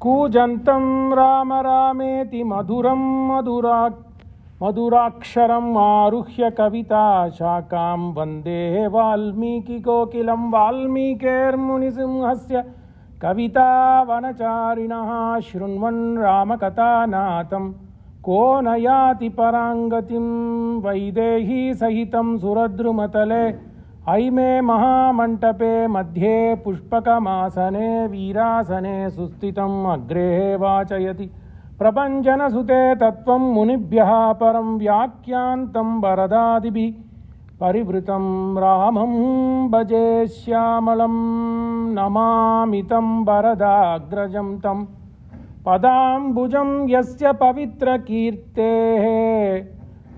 कूजन्तं राम रामेति मधुरं मधुराक्षरम् आरुह्य कविता शाखां वन्दे वाल्मीकि कोकिलं वाल्मीकेर्मुनिसिंहस्य कविता वनचारिणः शृण्वन् रामकथानाथं को न याति पराङ्गतिं वैदेही सहितं सुरद्रुमतले ऐमे महामण्टपे मध्ये पुष्पकमासने वीरासने सुस्थितम् अग्रे वाचयति प्रपञ्चनसुते तत्त्वं मुनिभ्यः परं व्याख्यान्तं वरदादिभिः परिवृतं रामं भजे श्यामलं नमामि तं वरदाग्रजं तं पदाम्बुजं यस्य पवित्रकीर्तेः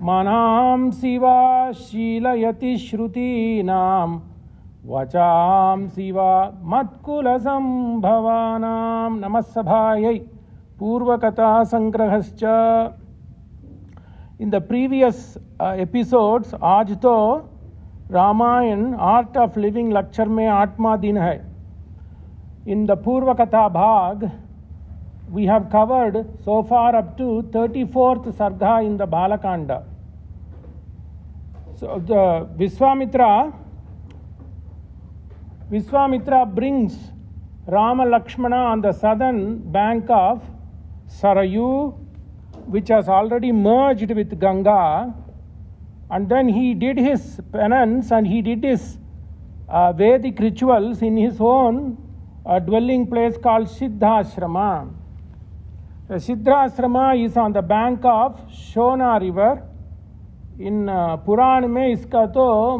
मनांसि वा शीलयति श्रुतीनां वचांसि वा मत्कुलसम्भवानां। नमः सभायै पूर्वकथा संग्रहश्च। In the previous episodes, आज तो Ramayana art of living lecture में 8वां दिन है. In the पूर्वकथा भाग we have covered so far up to 34th sarga in the Balakanda. So the Viswamitra brings Rama Lakshmana on the southern bank of Sarayu, which has already merged with Ganga, and then he did his penance and he did his Vedic rituals in his own dwelling place called Siddhashrama. The Siddhashrama is on the bank of Shona river. In पुराण में इसका तो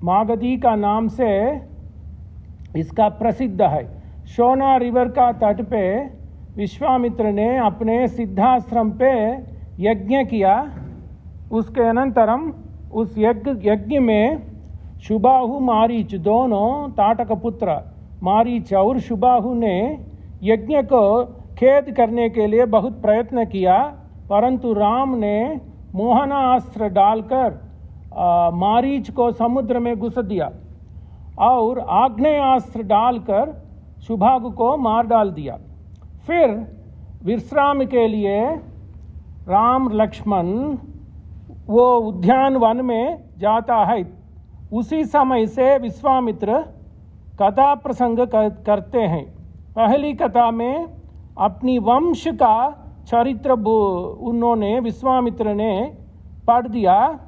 मागधी का नाम से इसका प्रसिद्ध है. Shona river का तट पे विश्वामित्र ने अपने सिद्धाश्रम पे यज्ञ किया. उसके अनंतरम उस यज्ञ में शुबाहु मारीच दोनों ताटक पुत्र मारीच और शुबाहु ने यज्ञ को खेद करने के लिए बहुत प्रयत्न किया, परंतु राम ने मोहनास्त्र डालकर मारीच को समुद्र में घुस दिया और आग्नेयास्त्र डालकर शुभागु को मार डाल दिया. फिर विश्राम के लिए राम लक्ष्मण वो उद्यान वन में जाता है. उसी समय से विश्वामित्र कथा प्रसंग करते हैं. पहली कथा में अपनी वंश का चरित्र उन्होंने विश्वामित्र ने पढ़ दिया.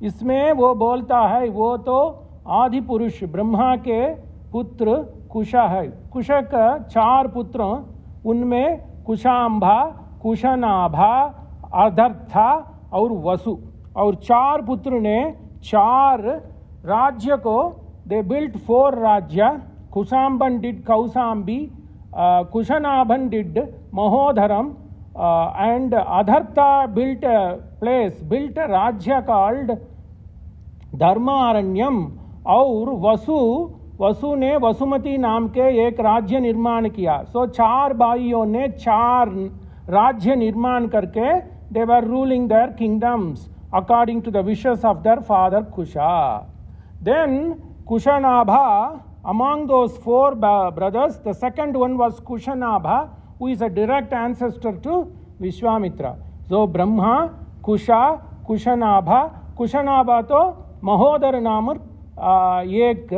इसमें वो बोलता है वो तो आदि पुरुष ब्रह्मा के पुत्र कुशा है. कुश का 4 पुत्र, उनमें कुशांबा, कुशनाभा, अधर्था और वसु, और 4 पुत्र ने 4 राज्य को दे बिल्ट 4 राज्य. कुशांबन did कौसांबी, Kushanabhan did Mahodharam, and Adhartha built a Rajya called Dharmaranyam, और वसु ने वसुमती नाम के एक राज्य निर्माण किया. सो 4 भाइयों ने 4 राज्य निर्माण करके they were ruling their kingdoms according to the wishes of their father Kusha. Then Kushanabha, among those 4 brothers, the second one was Kushanabha, who is a direct ancestor to Vishwamitra. So Brahma, Kusha, Kushanabha तो महोदर नामक एक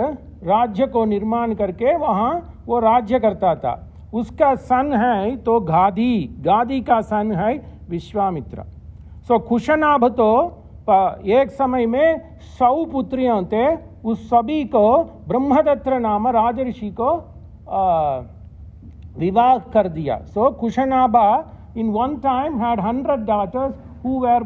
राज्य को निर्माण करके वहाँ वो राज्य करता था. उसका सन है तो गादी का सन है विश्वामित्र. सो कुशनाभ तो एक समय में 100 पुत्रियां थे. उस सभी को ब्रह्मदत्त नाम राजऋषि को विवाह कर दिया. सो कुशनाभा in one time had 100 daughters who were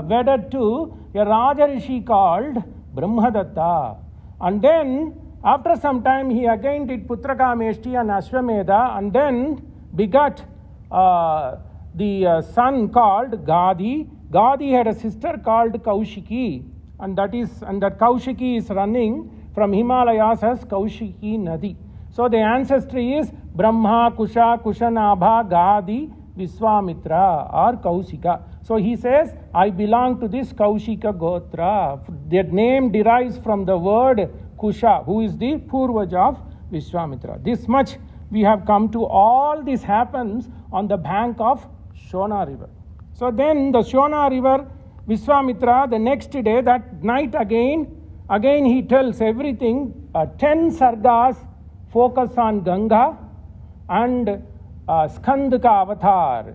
wedded to a Rajarishi called Brahmadatta. And then after some time he again did Putrakameshti and Ashwamedha, and then begot the son called Gadi. Gadi had a sister called Kaushiki, and that Kaushiki is running from Himalayas as Kaushiki Nadi. So the ancestry is Brahma, Kusha, Kushanabha, Gadi, Viswamitra or Kaushika. So he says, I belong to this Kaushika Gotra. Their name derives from the word Kusha, who is the Purvaj of Viswamitra. This much we have come to all this happens on the bank of Shona river. So then the Shona river, Viswamitra, the next day, that night again he tells everything. 10 sargas focus on Ganga and Skanda ka avatar.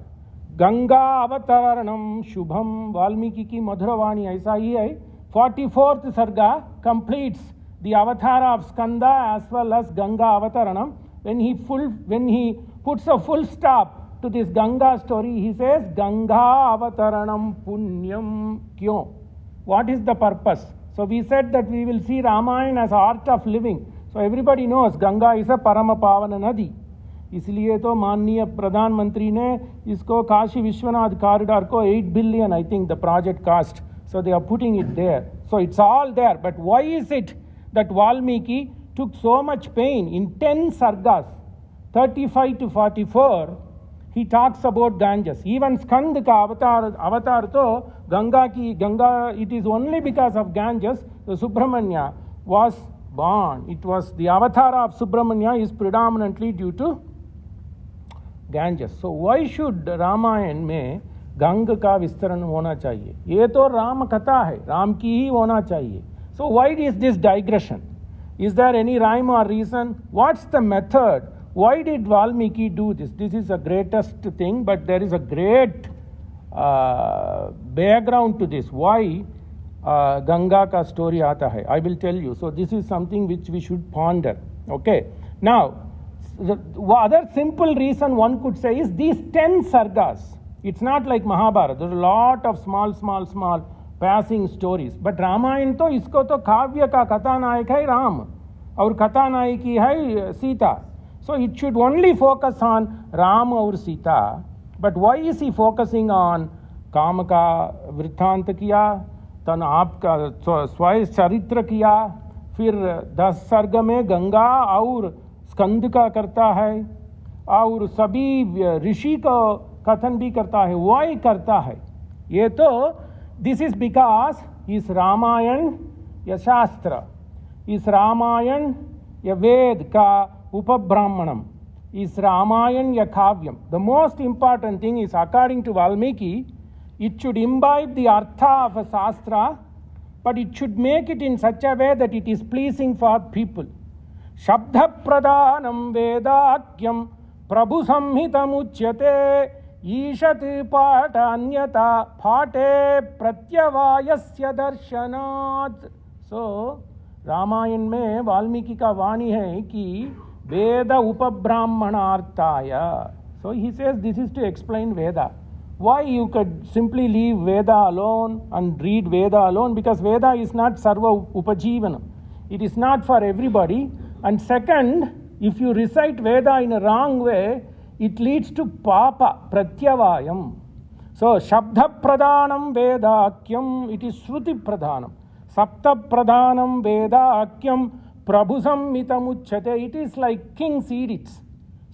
Ganga avataranam shubham, Valimiki ki madhuravani, aisa hi hai. 44th sarga completes the avatar of Skanda as well as Ganga avataranam. When he puts a full stop to this Ganga story, he says, Ganga avataranam punyam kyo. What is the purpose? So we said that we will see Ramayana as art of living. So everybody knows Ganga is a Parama Pavana Nadi. इसलिए तो माननीय प्रधानमंत्री ने इसको Kashi Vishwanath corridor को 8 billion, I think the project cost. So they are putting it there. So it's all there. But why is it that Valmiki took so much pain in 10 sargas, 35 to 44, he talks about Ganges. Even Skanda ka avatar to Ganga, it is only because of Ganges the Subramanya was born. It was the avatar of Subramanya is predominantly due to Ganges. So why should Ramayan में गंगा का विस्तरण होना चाहिए? ये तो राम कथा है, राम की ही होना चाहिए. So why is this digression? Is there any rhyme or reason? What's the method? Why did Valmiki do this? This is the greatest thing, but there is a great background to this. Why Ganga ka story aata hai? I will tell you. So this is something which we should ponder. Okay. Now, the other simple reason one could say is these 10 sargas. It's not like Mahabharata. There are a lot of small passing stories. But Ramayan to isko to Kavya ka Katanayak hai Ram. Aur Katanayaki hai Sita. So it should only focus on Ram or Sita. But why is he focusing on Kama ka Vrittanta kiya, tan aapka sway charitra kiya, फिर 10 सर्ग में गंगा और स्कंद का करता है और सभी ऋषि को कथन भी करता है. वाई करता है? ये तो दिस इज बिकॉज इस रामायण या शास्त्र, इस रामायण या वेद का उपब्राह्मणम, इस रामायण या काव्यम. The most important thing is according to Valmiki it should imbibe the artha of a sastra, but it should make it in such a way that it is pleasing for people. Shabdha pradhanam vedakyam prabhu samhitam uchyate ishat pata anyata phate pratyavayasya darshanat. So Ramayana में वाल्मीकि का वाणी है कि वेद उपब्राह्मणार्थाय. So he says this is to explain Veda. Why you could simply leave Veda alone and read Veda alone? Because Veda is not sarva upajivana. It is not for everybody. And second, if you recite Veda in a wrong way, it leads to papa, pratyavayam. So, Shabdha Pradhanam Vedakyam, it is Shruti Pradhanam. Sapta Pradhanam Vedakyam Prabhu Samhitam Uchyate. It is like king's edicts.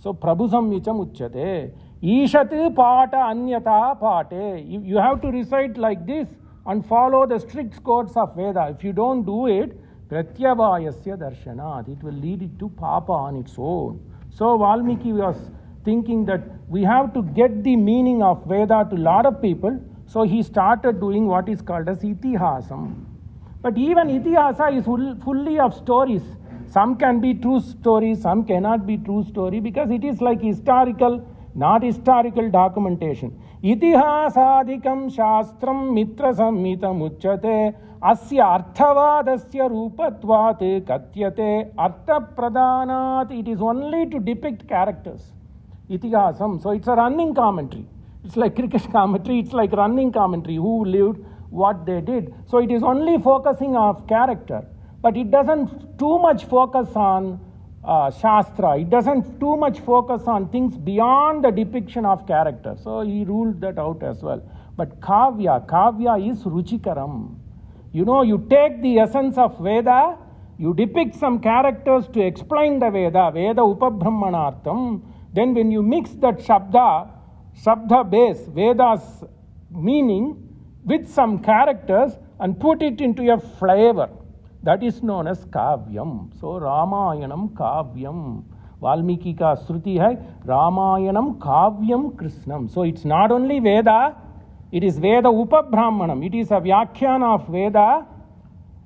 So, Prabhu Samhitam Uchyate. Ishat Pata Anyata Pate. You have to recite like this and follow the strict codes of Veda. If you don't do it, Pratyavayasya Darshanat, it will lead it to Papa on its own. So Valmiki was thinking that we have to get the meaning of Veda to a lot of people. So he started doing what is called as Itihasam. But even Itihasa is fully of stories. Some can be true stories, some cannot be true story, because it is like historical, not historical documentation. Itihasadikam shastram mitra samhitam uchyate asya arthavadasya rupatvat katyate artha pradhanat. It is only to depict characters. Itihasam. So it's a running commentary. It's like cricket commentary. It's like running commentary. Who lived, what they did. So it is only focusing on character. But it doesn't too much focus on Shastra. It doesn't too much focus on things beyond the depiction of character. So he ruled that out as well. But Kavya is Ruchikaram. You know, you take the essence of Veda, you depict some characters to explain the Veda Upabrahmanartham. Then when you mix that Shabda base, Veda's meaning with some characters and put it into a flavor, that is known as Kavyam. So Ramayanam Kavyam. Valmiki ka Shruti hai, Ramayanam Kavyam Krishnam. So it's not only Veda, it is Veda Upabrahmanam. It is a Vyakhyan of Veda,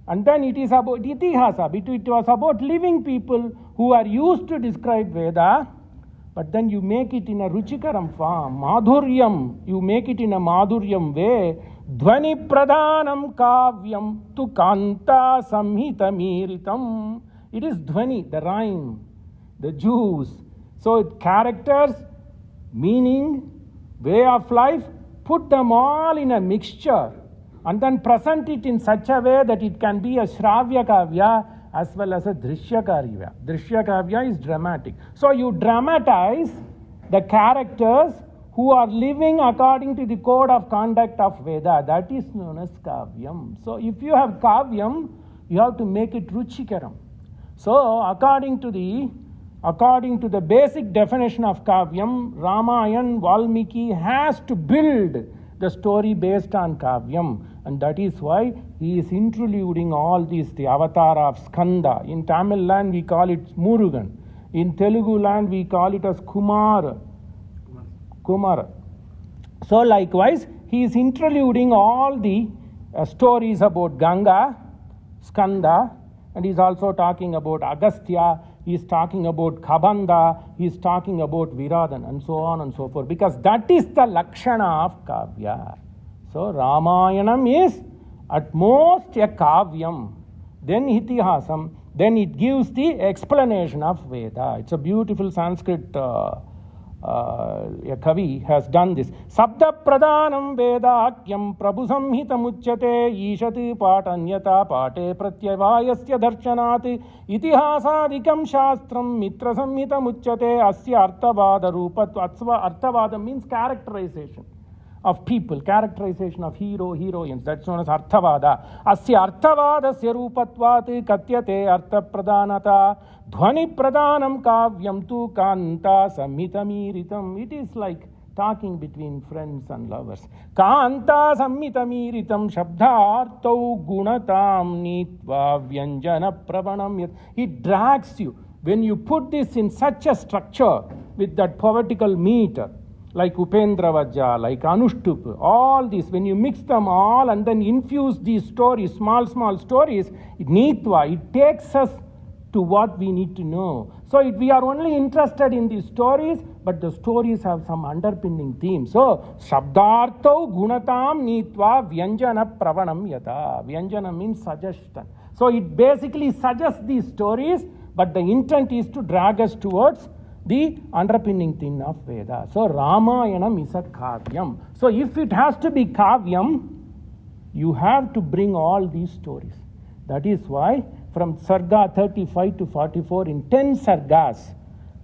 and then it is about Itihasa. It was about living people who are used to describe Veda, but then you make it in a Ruchikaram form, Madhuryam. You make it in a Madhuryam way. Dhvani Pradhanam Kavyam tu Kantha Samhita Miritam. It is Dhvani, the rhyme, the juice. So characters, meaning, way of life, put them all in a mixture and then present it in such a way that it can be a Shravya Kavya as well as a Drishya Kavya. Drishya Kavya is dramatic. So you dramatize the characters who are living according to the code of conduct of Veda. That is known as Kavyam. So if you have Kavyam, you have to make it Ruchikaram. So according to the basic definition of Kavyam, Ramayan Valmiki has to build the story based on Kavyam. And that is why he is intruding all these, the avatar of Skanda. In Tamil land we call it Murugan. In Telugu land we call it as Kumara. So likewise, he is intruding all the stories about Ganga, Skanda, and he is also talking about Agastya, he is talking about Kabanda, he is talking about Viradan, and so on and so forth, because that is the Lakshana of Kavya. So Ramayanam is at most a Kavyam, then Itihasam, then it gives the explanation of Veda. It's a beautiful Sanskrit, a Kavi has done this. Sabda Pradhanam Vedakyam Prabhu Samhita Muchyate Ishati Patanyata Pate Pratyavayasya Darshanati Itihasadikam Shastram Mitra Samhita Muchyate Asya Arthavada Rupatva. Arthavada means characterization of people, characterization of hero, heroines. That's known as Arthavada. Asya Arthavadasya Rupatvat Katyate Artha Pradhanata Dhvani Pradhanam Kavyam tu Kantha Samhita Miritam. It is like talking between friends and lovers. Kantha Samhita Miritam Shabdhartau Gunatam Nitva Vyanjana Pravanam Yat. It drags you. When you put this in such a structure with that poetical meter, like Upendra Vajja, like Anushtup, all these, when you mix them all and then infuse these stories, small stories, Nitva, it takes us to what we need to know. So we are only interested in these stories, but the stories have some underpinning theme. So, Shabdartho Gunatam Nitva Vyanjana Pravanam Yata. Vyanjana means suggestion. So it basically suggests these stories, but the intent is to drag us towards the underpinning theme of Veda. So Ramayanam is a Kavyam. So if it has to be Kavyam, you have to bring all these stories. That is why from Sarga 35 to 44, in 10 Sargas,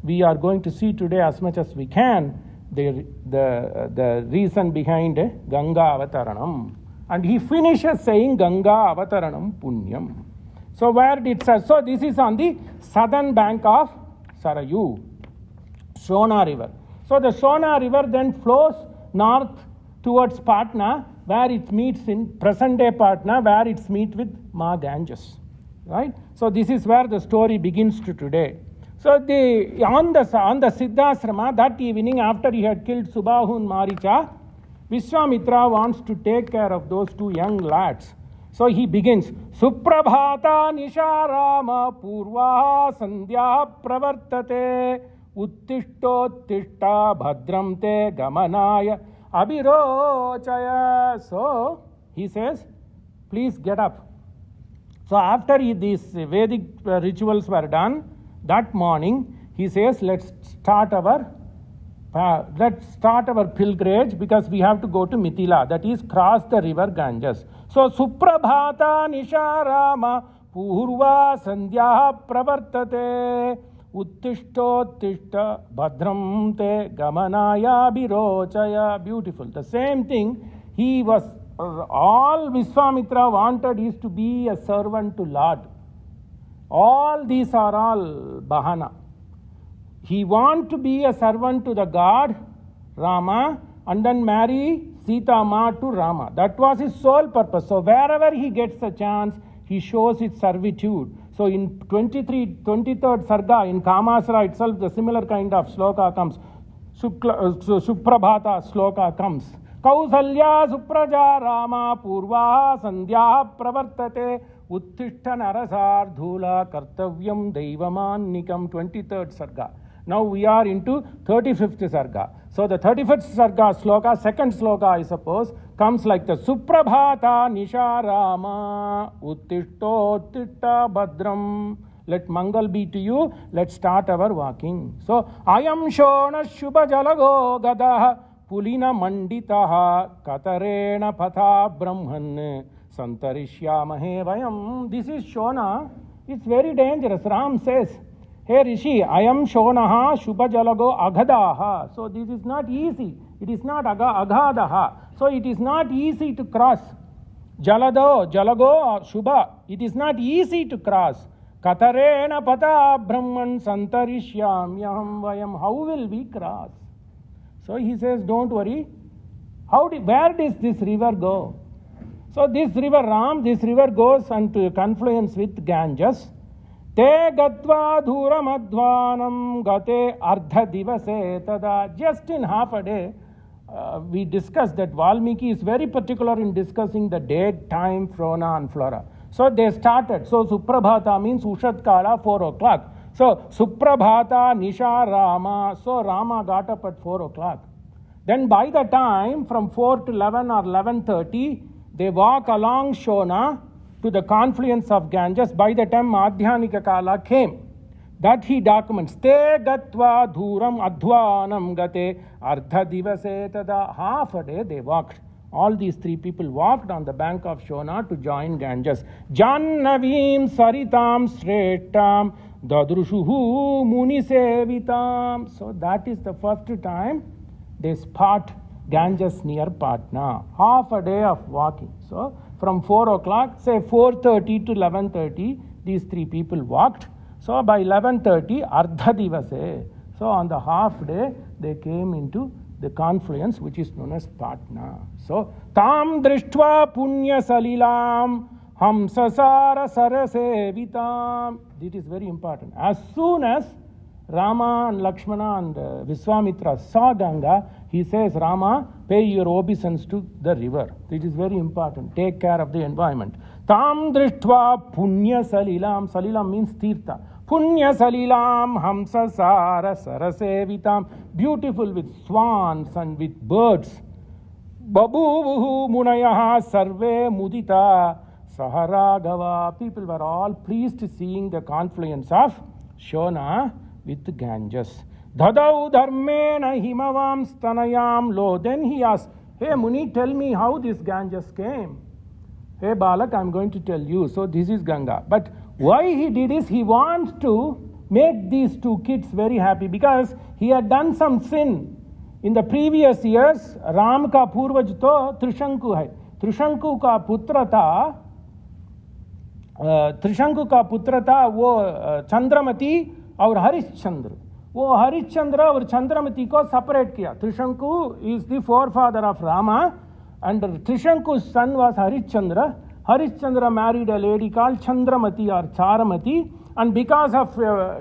we are going to see today as much as we can the reason behind Ganga Avataranam. And he finishes saying Ganga Avataranam Punyam. So where did so this is on the southern bank of Sarayu, Shona river. So the Shona river then flows north towards Patna, where it meets in present day Patna, where it meets with Ma Ganges. Right? So this is where the story begins to today. So on the Siddhasrama, that evening after he had killed Subahu and Maricha, Viswamithra wants to take care of those two young lads. So he begins, Suprabhata Nisharama Purva Sandhya Pravartate Uttishtottishta Bhadram Te Gamanaya Abhirochaya. So he says, please get up. So after these Vedic rituals were done, that morning he says, let's start our pilgrimage, because we have to go to Mithila, that is cross the river Ganges. So Suprabhata Nisharama Purva Sandhya Pravartate Uttishtottishta Bhadram Te Gamanaya Birochaya. Beautiful. The same thing he was, all Viswamithra wanted is to be a servant to Lord. All these are all Bahana. He wants to be a servant to the God, Rama, and then marry Sita Ma to Rama. That was his sole purpose. So wherever he gets a chance, he shows his servitude. So in 23rd Sarga, in Kamasara itself, the similar kind of sloka comes. Suprabhata sloka comes. Kausalya supraja rama purva sandhya pravartate uttishta narasardhula kartavyam daivamannikam. 23rd Sarga. Now we are into 35th Sarga. So the 35th Sarga sloka, second sloka I suppose, comes like the Suprabhata Nisharama Uttishta Badram. Let Mangal be to you. Let's start our walking. So Ayam Shona Shubha Jalago Gadaha Pulina Manditaha Katarena Patha Brahman Santarishyamahe Vayam. This is Shona. It's very dangerous. Ram says, hey Rishi, I am Shonaha Shubha Jalago Agadaha. So this is not easy. It is not Agadaha. So it is not easy to cross. Jalago Shubha. It is not easy to cross. Katarena Pata Brahman Santarishyamyaham Vayam. How will we cross? So he says, don't worry. Where does this river go? So this river goes unto confluence with Ganges. Te gatva dhuramadhvanam gate ardha divase tada. Just in half a day, we discussed that Valmiki is very particular in discussing the date, time, fauna and flora. So they started. So Suprabhata means Ushat Kala, 4 o'clock. So Suprabhata Nisha Rama. So Rama got up at 4 o'clock. Then by the time from 4 to 11 or 11:30, they walk along Shona to the confluence of Ganges. By the time Madhyanika Kala came, that he documents. Te gatva dhuram adhvanam gate ardha divase tada. Half a day they walked. All these three people walked on the bank of Shona to join Ganges. Jannavim saritam sretam dadrushuhu munisevitam. So that is the first time they spot Ganges near Patna. Half a day of walking. So from 4 o'clock, say 4:30 to 11:30, these three people walked. So by 11:30, Ardha Divase. So on the half day, they came into the confluence which is known as Patna. So Tam Drishtva Punya Salilam Hamsasara Sarasevitam. This is very important. As soon as Rama and Lakshmana and Viswamithra saw Ganga, he says, Rama, pay your obeisance to the river. This is very important. Take care of the environment. Tam Drishtva Punya Salilam. Salilam means Tirtha. Punya Salilam Hamsasara Sarasevitam. Beautiful with swans and with birds. Babuvuhu Munayaha Sarve Mudita Saharagava. People were all pleased seeing the confluence of Shona with Ganges. Dhadau Dharmena Himavam Stanayam Lo. Then he asked, hey Muni, tell me how this Ganges came. Hey Balak, I'm going to tell you. So this is Ganga. But why he did is he wants to make these two kids very happy because he had done some sin. In the previous years, Ram ka purvaj to Trishanku hai. Trishanku ka putra था वो चंद्रमती और हरिश्चंद्र. वो हरिश्चंद्र और चंद्रमती को separate किया. Trishanku is the forefather of Rama and Trishanku's son was Harishchandra. Harishchandra married a lady called Chandramati or Charamati, and because of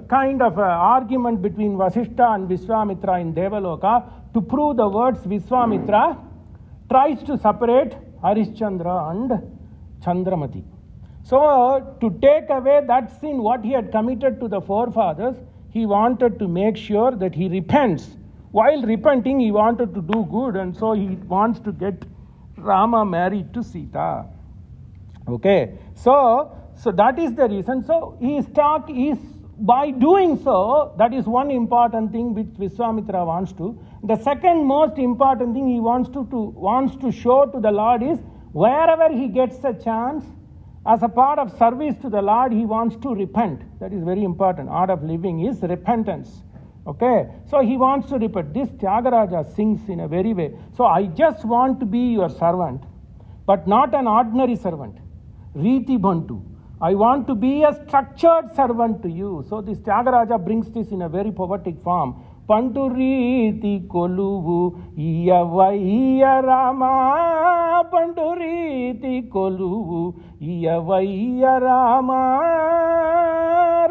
kind of argument between Vasishta and Viswamithra in Devaloka, to prove the words, Viswamithra tries to separate Harishchandra and Chandramati. So to take away that sin what he had committed to the forefathers, he wanted to make sure that he repents. While repenting, he wanted to do good, and so he wants to get Rama married to Sita. Okay, so that is the reason. So by doing so, that is one important thing which Viswamithra wants to. The second most important thing he wants to show to the Lord is wherever he gets a chance, as a part of service to the Lord, he wants to repent. That is very important. Art of living is repentance. Okay, so he wants to repent. This Tyagaraja sings in a very way. So I just want to be your servant, but not an ordinary servant. Riti Bantu. I want to be a structured servant to you. So this Tyagaraja brings this in a very poetic form. Panduriti koluvu iyavaiya Rama. Panduriti koluvu iyavaiya Rama.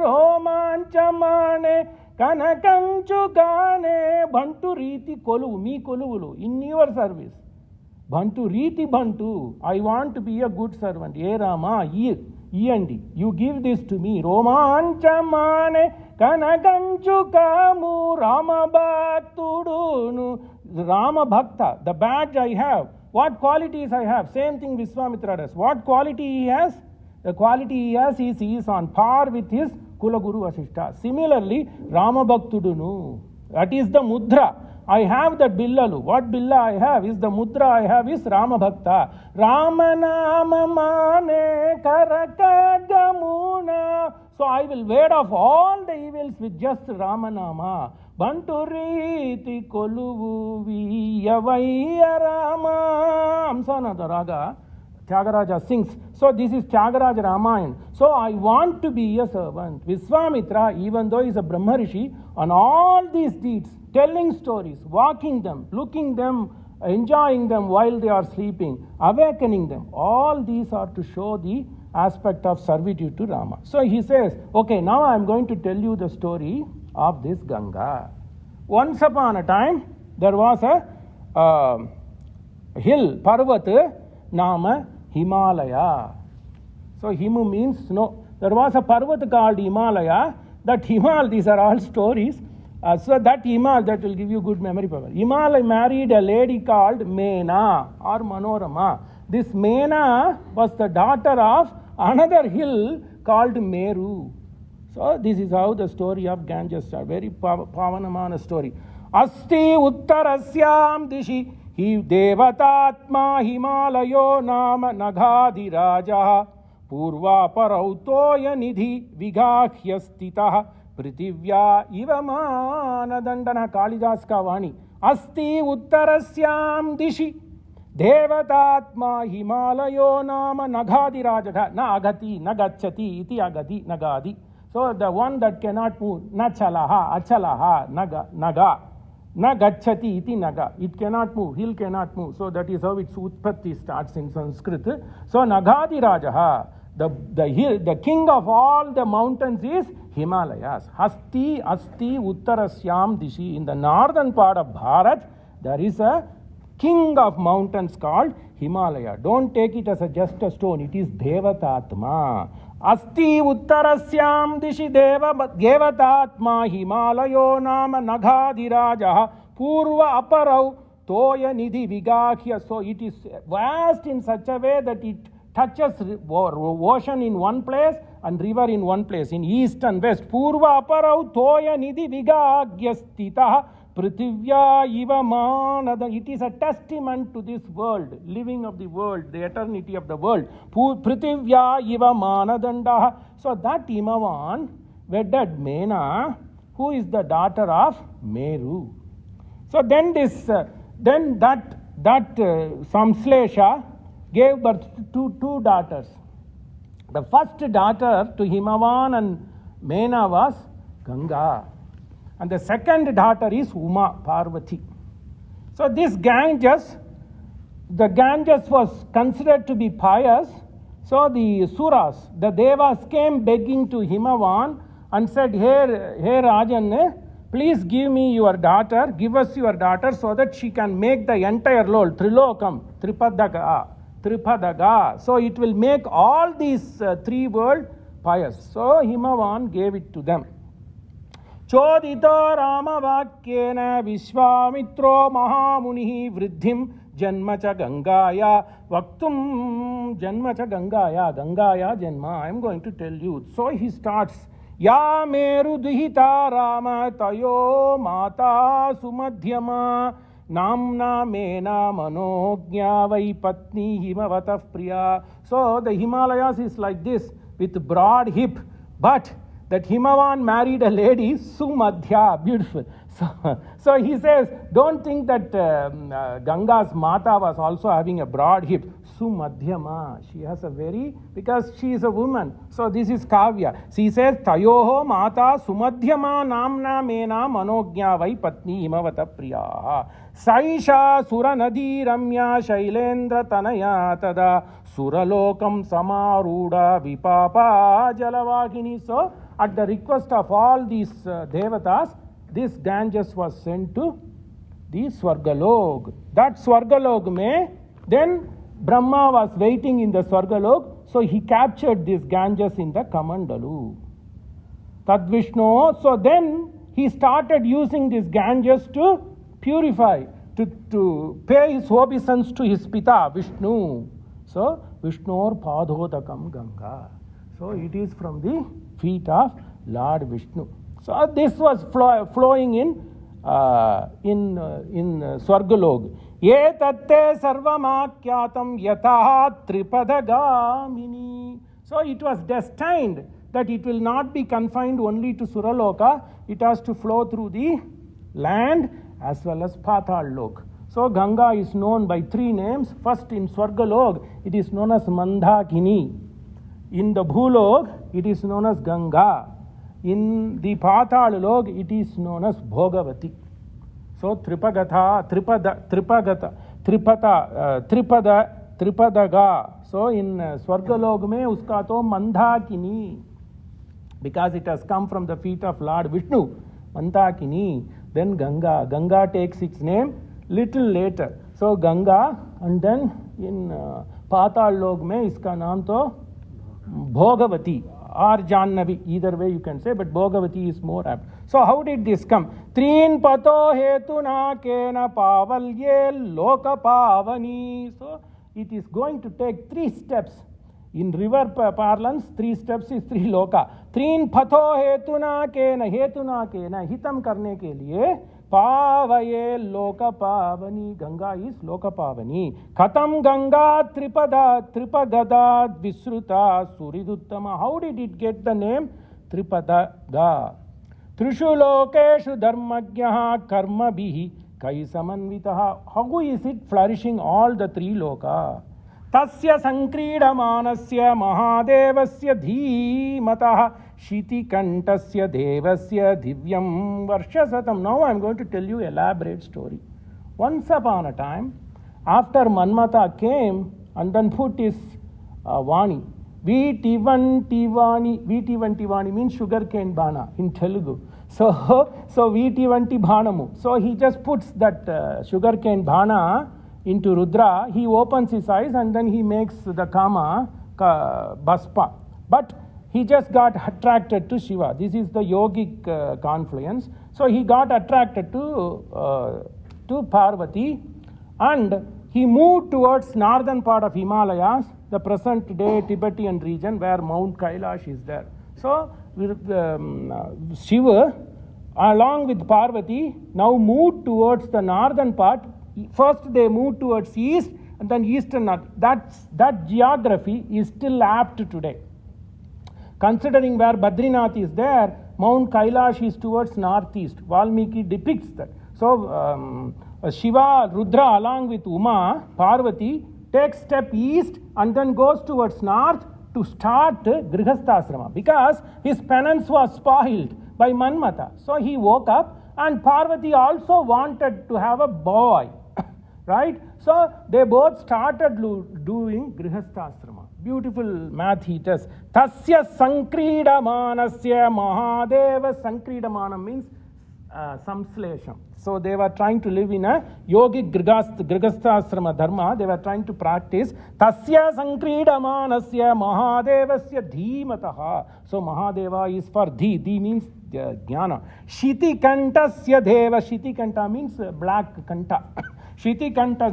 romanchamane kanakanchugane bantu riti koluvu me koluvulu in your service. Bantu riti bantu, I want to be a good servant. E Rama, E&D, you give this to me. Romanchamane kanakanchukamu Rama bhaktudunu. Rama bhakta, the badge I have. What qualities I have? Same thing Viswamitra does. What quality he has? The quality he has is he is on par with his Kulaguru Vasishta. Similarly, Rama bhaktudunu. That is the mudra. I have that billalu. What billa I have is the mudra I have is Rama Bhakta. Ramanama mane karakagamuna. So I will ward off all the evils with just Ramanama. Banturiti koluvu viyavaya Rama. Amsanada Raga. Tyagaraja sings. So this is Tyagaraja Ramayan. So I want to be a servant. Viswamitra, even though he is a Brahmarishi, on all these deeds, telling stories, walking them, looking them, enjoying them while they are sleeping, awakening them, all these are to show the aspect of servitude to Rama. So he says, okay, now I am going to tell you the story of this Ganga. Once upon a time, there was a hill, Parvat, Nama Himalaya. So Himu means snow. There was a Parvat called Himalaya. That Himal, these are all stories. So that Himal, that will give you good memory power. Himal married a lady called Mena or Manorama. This Mena was the daughter of another hill called Meru. So this is how the story of Ganges starts. Very pavanamana story. Asti uttarasyam dishi hi devatatma himalayo nama naghadi raja purva parautoya nidhi vigakhyastitah Prithivya ivamana dandana Kalidas ka vani. Asti uttarasyam dishi devatatma himalayo nama naghadi rajaha. Na agati, nagachati, iti agati, nagadi. So the one that cannot move, nachalaha, achalaha, naga. Nagachati iti naga. It cannot move, hill cannot move. So that is how its utpatti starts in Sanskrit. So naghadi rajaha. The king of all the mountains is Himalayas. Asti Uttarasyam Dishi. In the northern part of Bharat, there is a king of mountains called Himalaya. Don't take it as just a stone. It is Devatatma. Asti Uttarasyam Dishi Devatatma Himalayo Nama Naghadirajaha Purva Aparau Toya Nidhi Vigakhya. So it is vast in such a way that it touches ocean in one place and river in one place, in east and west. Purva aparau toya nidhi vigagyastitah prithivya iva manada. It is a testament to this world, living of the world, the eternity of the world. Prithivya iva manadandah. So that Himavan wedded Mena, who is the daughter of Meru. So then that Samslesha gave birth to two daughters. The first daughter to Himavan and Mena was Ganga. And the second daughter is Uma, Parvati. So this Ganges was considered to be pious. So the Suras, the Devas came begging to Himavan and said, Hey Rajan, please give me your daughter, give us your daughter so that she can make the entire world, Trilokam, Tripadaga. So it will make all these three worlds pious. So Himavan gave it to them. Chodito Rama Vakyena Viswamitro Mahamunihi Vriddhim Janmacha Gangaya Vaktum Janmacha Gangaya Janma. I am going to tell you. So he starts. Ya Meru Duhita Rama Tayo Mata Sumadhyama Namna Mena Manognya Vai Patni Himavatah Priya. So the Himalayas is like this with broad hip, but that Himavan married a lady, Sumadhya, beautiful. So he says, don't think that Ganga's Mata was also having a broad hip. Sumadhyama, she has a because she is a woman. So this is Kavya. She says, Tayoho Mata Sumadhyama Namna Mena Manognya Vai Patni Himavatah Priya. Saisha Suranadi Ramya Shailendra Tanaya Tada Suralokam Samaruda Vipapa Jalavagini. So at the request of all these devatas, this Ganges was sent to the Swargalok. That Swargalok then Brahma was waiting in the Swargalok, so he captured this Ganges in the Kamandalu. Tad Vishnu, so then he started using this Ganges to purify, to pay his obeisance to his Pita, Vishnu. So, Vishnur Padhodakam Ganga. So, it is from the feet of Lord Vishnu. So, this was flowing in Swargalok. Ye tatte sarvamakyatam yataha tripadagamini. So, it was destined that it will not be confined only to Suraloka, it has to flow through the land as well as Patal Lok. So Ganga is known by three names. First, in Swargalok, it is known as Mandakini. In the Bhulok, it is known as Ganga. In the Patal Lok, it is known as Bhogavati. So Tripadaga. So in Swargalok mein uska to Mandakini, because it has come from the feet of Lord Vishnu, Mandakini. Then Ganga. Ganga takes its name little later. So Ganga, and then in Patal Lok mein iska naam to Bhogavati or Jannavi. Either way you can say, but Bhogavati is more apt. So how did this come? Trin pato hetuna kena pavalye loka pavani. So it is going to take 3 steps. In river parlance, 3 steps is 3 loka. Trin patho hetuna kena hitam karne ke liye pavaye loka pavani. Ganga is loka pavani. Khatam Ganga tripagada visruta suriduttama. How did it get the name Tripadaga? Trishu lokeshu dharmagyaha karma bihi kaisamanvitaha. How is it flourishing all the 3 loka? Tasya sankridamanasya mahadevasya dhimataha shitikantasya devasya divyam varshasatam. Now I am going to tell you elaborate story. Once upon a time, after Manmatha came and then put his Vani, Viti means sugarcane bana in Telugu. So Viti Bhanamu. So he just puts that sugarcane bana into Rudra, he opens his eyes and then he makes the Kama Baspa. But he just got attracted to Shiva. This is the yogic confluence. So he got attracted to Parvati and he moved towards northern part of Himalayas, the present day Tibetan region where Mount Kailash is there. So Shiva along with Parvati now moved towards the northern part. First they moved towards east and then eastern north. That geography is still apt today. Considering where Badrinath is there, Mount Kailash is towards northeast. Valmiki depicts that. So Shiva, Rudra along with Uma, Parvati takes step east and then goes towards north to start Grihasthasrama because his penance was spoiled by Manmatha. So he woke up and Parvati also wanted to have a boy. Right? So they both started doing Grihasthasrama. Beautiful math he does. Tasya Sankridamanasya Mahadeva. Sankridamanam means samslesham. So they were trying to live in a yogic Grihasthasrama dharma. They were trying to practice. Tasya Sankridamanasya Mahadevasya dhimataha. So Mahadeva is for dhi. Dhi means jnana. Shitikantasya deva. Shitikanta means black kanta. Shitikanta,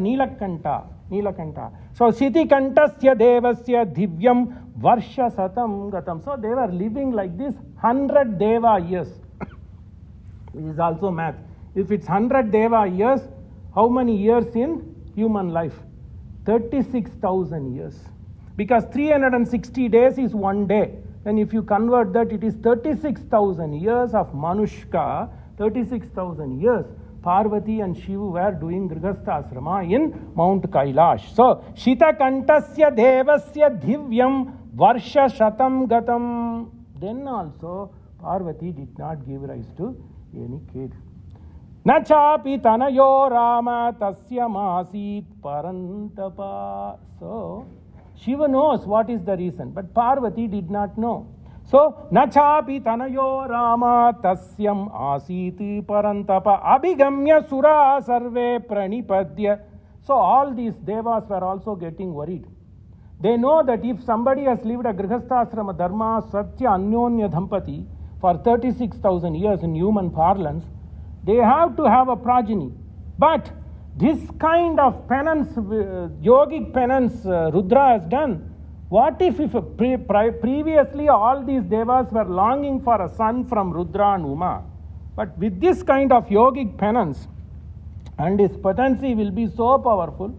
Nilakanta. So Shitikantasya devasya divyam varsha satam gatam. So they were living like this 100 deva years. This is also math. If it's 100 deva years, how many years in human life? 36,000 years. Because 360 days is 1 day. Then if you convert that, it is 36,000 years of Manushka, 36,000 years. Parvati and Shiva were doing Grihasthasrama in Mount Kailash. So, Shitakantasya devasya divyam varsha shatam gatam. Then also, Parvati did not give rise to any kid. Nachapi tanayo Rama tasya masit parantapa. So, Shiva knows what is the reason, but Parvati did not know. So, nachapi tanayo Rama tasyam asiti parantapa abhigamya sura sarve pranipadya. So, all these devas were also getting worried. They know that if somebody has lived a grihasthasrama dharma satya anyonya dhampati for 36,000 years in human parlance, they have to have a progeny. But this kind of penance, yogic penance Rudra has done, what if previously all these devas were longing for a son from Rudra and Uma? But with this kind of yogic penance, and his potency will be so powerful,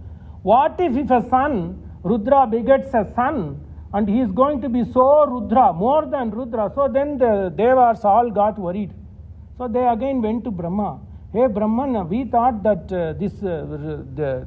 what if a son, Rudra begets a son, and he is going to be so Rudra, more than Rudra? So then the devas all got worried. So they again went to Brahma. Hey Brahman, we thought that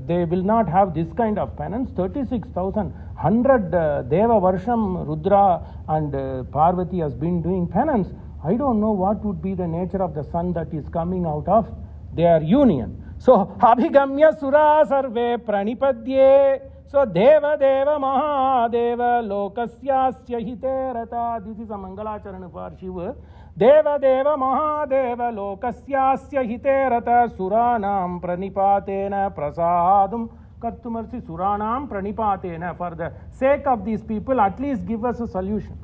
they will not have this kind of penance. 36,000, 100 Deva Varsham, Rudra and Parvati has been doing penance. I don't know what would be the nature of the son that is coming out of their union. So, Abhigamya Sura Sarve Pranipadye. So, Deva Deva Mahadeva Lokasyasya Hiterata. This is a Mangalacharana for Shiva. Deva Deva Mahadeva Lokasyasya Hiterata Suranam Pranipatena Prasadum Kartumarsi Suranam Pranipatena. For the sake of these people, at least give us a solution.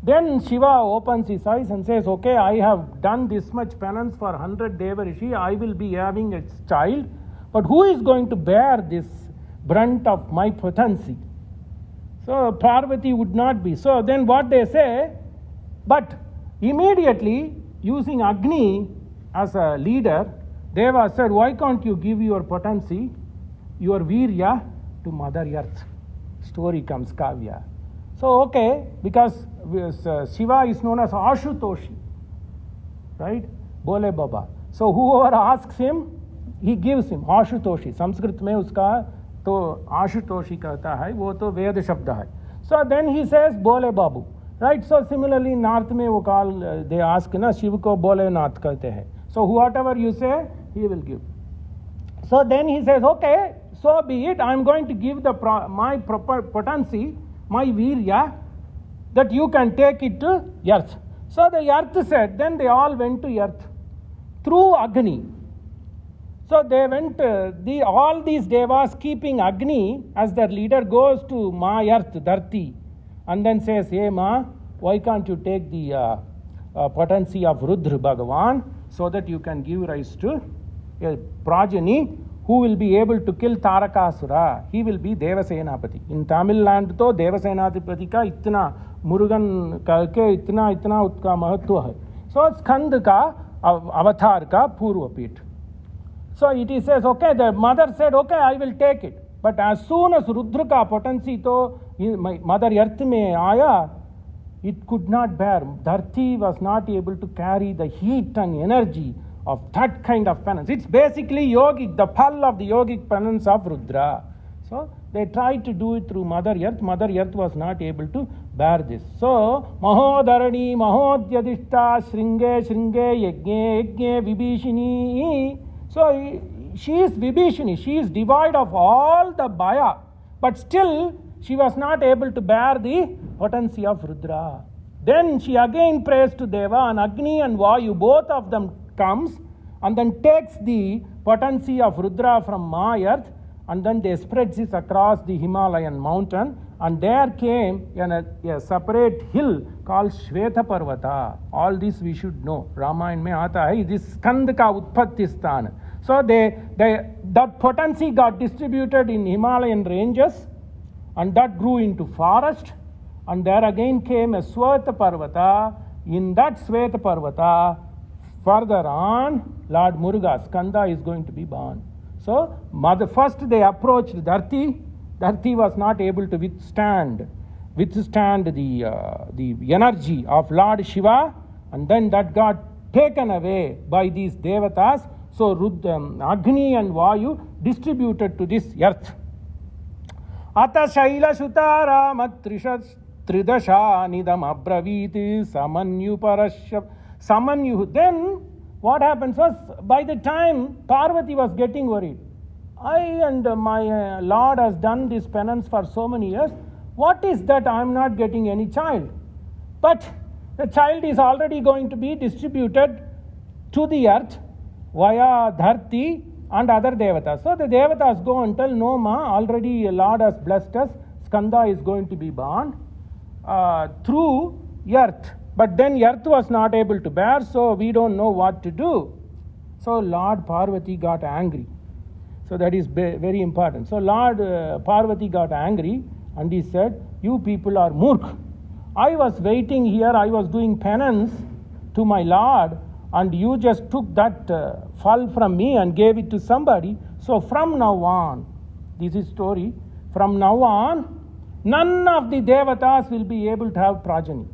Then Shiva opens his eyes and says, okay, I have done this much penance for 100 Deva Rishi, I will be having a child, but who is going to bear this brunt of my potency? So Parvati would not be. So then what they say, but immediately using Agni as a leader, Deva said, why can't you give your potency, your Virya, to Mother Earth? Story comes Kavya. So, okay, because Shiva is known as Ashutoshi, right? Bole Baba. So, whoever asks him, he gives him. Ashutoshi. Sanskrit mein uska to Ashutoshi kahta hai, wo to Ved Shabda hai. So, then he says, Bole Babu. Right? So, similarly, in North mein wo call, they ask, na, Shiva ko Bole Nath kahte hai. So, whatever you say, he will give. So, then he says, okay, so be it. I am going to give my potency, my Virya, that you can take it to earth. So the earth said, then they all went to earth through Agni. So they went, all these devas keeping Agni as their leader goes to Ma earth, Dharti, and then says, hey Ma, why can't you take the potency of Rudra Bhagavan so that you can give rise to a progeny who will be able to kill Tarakasura. He will be Devasenapati. In Tamil land, to Devasenapati ka itna Murugan ka ke itna utka mahatva hai. So Skanda ka avatar ka Purvapit. So it says, okay, the mother said, okay, I will take it. But as soon as Rudra ka potency to Mother Earth mein aaya, it could not bear. Dharti was not able to carry the heat and energy of that kind of penance. It's basically yogic, the pall of the yogic penance of Rudra. So they tried to do it through Mother Earth. Mother Earth was not able to bear this. So Mahodharani, Mahodyadishta, Shringe, Yajne, Yajne, Vibhishini. So she is Vibhishini. She is devoid of all the bhaya. But still, she was not able to bear the potency of Rudra. Then she again prays to Deva, and Agni and Vayu, both of them comes and then takes the potency of Rudra from Ma earth, and then they spread this across the Himalayan mountain, and there came a separate hill called Shveta Parvata. All this we should know. Ramayana mein aata hai, this Skanda ka utpatti sthan. So that potency got distributed in Himalayan ranges, and that grew into forest, and there again came a Sweta Parvata. In that Sweta Parvata, further on, Lord Muruga, Skanda, is going to be born. So, first they approached Dharti. Dharti was not able to withstand the energy of Lord Shiva, and then that got taken away by these devatas. So, Agni and Vayu distributed to this earth. Ata Shaila Sutara Matrishat Tridasha Nidam Abraviti Samanyu Parashyap. Samanyu. Then what happens was, by the time Parvati was getting worried, I and my Lord has done this penance for so many years, what is that I am not getting any child? But the child is already going to be distributed to the earth via Dharti and other devatas. So the devatas go and tell, no ma, already Lord has blessed us, Skanda is going to be born through earth. But then earth was not able to bear, so we don't know what to do. So Lord Parvati got angry. So that is very important. So Lord Parvati got angry and he said, you people are murk. I was waiting here, I was doing penance to my Lord, and you just took that phall from me and gave it to somebody. So from now on, this is story, from now on, none of the devatas will be able to have progeny.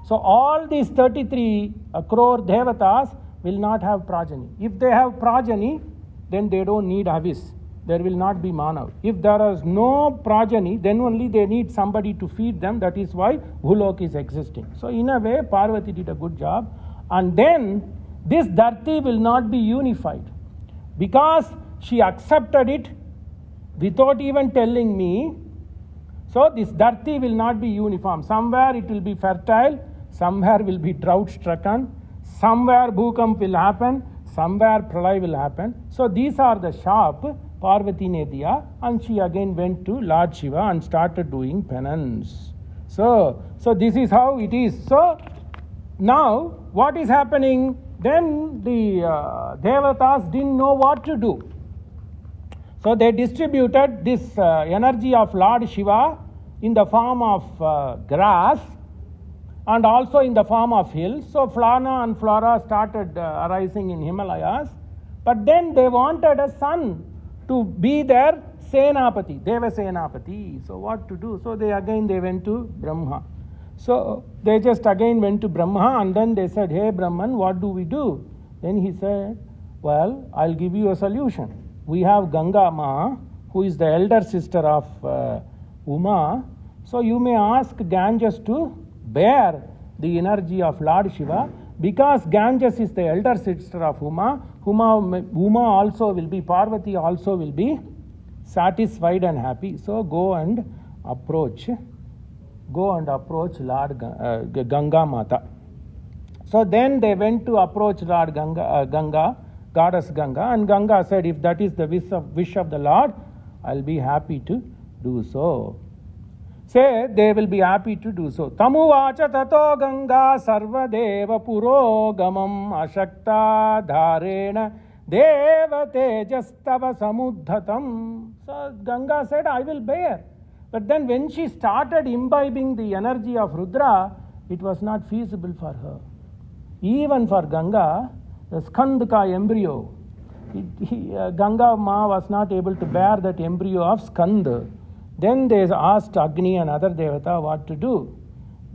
So all these 33 crore devatas will not have progeny. If they have progeny, then they don't need avis. There will not be manav. If there is no progeny, then only they need somebody to feed them. That is why Bhulok is existing. So in a way, Parvati did a good job. And then this Dharti will not be unified, because she accepted it without even telling me. So this Dharti will not be uniform. Somewhere it will be fertile, somewhere will be drought stricken, somewhere Bhukamp will happen, somewhere Pralay will happen. So these are the sharp Parvati ne diya, and she again went to Lord Shiva and started doing penance. So this is how it is. So now what is happening? Then the devatas didn't know what to do. So they distributed this energy of Lord Shiva in the form of grass and also in the form of hills. So fauna and flora started arising in Himalayas. But then they wanted a son to be their Senapati, Deva Senapati. So what to do? So they went to Brahma. So they just again went to Brahma, and then they said, hey Brahman, what do we do? Then he said, well, I'll give you a solution. We have Ganga Ma, who is the elder sister of Uma. So you may ask Ganges to bear the energy of Lord Shiva, because Ganges is the elder sister of Uma. Uma also will be, Parvati also will be satisfied and happy. So go and approach Lord Ganga Mata. So then they went to approach Lord Ganga, goddess Ganga, and Ganga said, if that is the wish of the Lord, I'll be happy to do so. Say, they will be happy to do so. Tamuvacha tato Ganga sarvadeva purogamam ashakta dharena deva tejastava samudhatam. So Ganga said, I will bear. But then when she started imbibing the energy of Rudra, it was not feasible for her. Even for Ganga, the Skandaka embryo, Ganga Ma was not able to bear that embryo of Skanda. Then they asked Agni and other Devata what to do.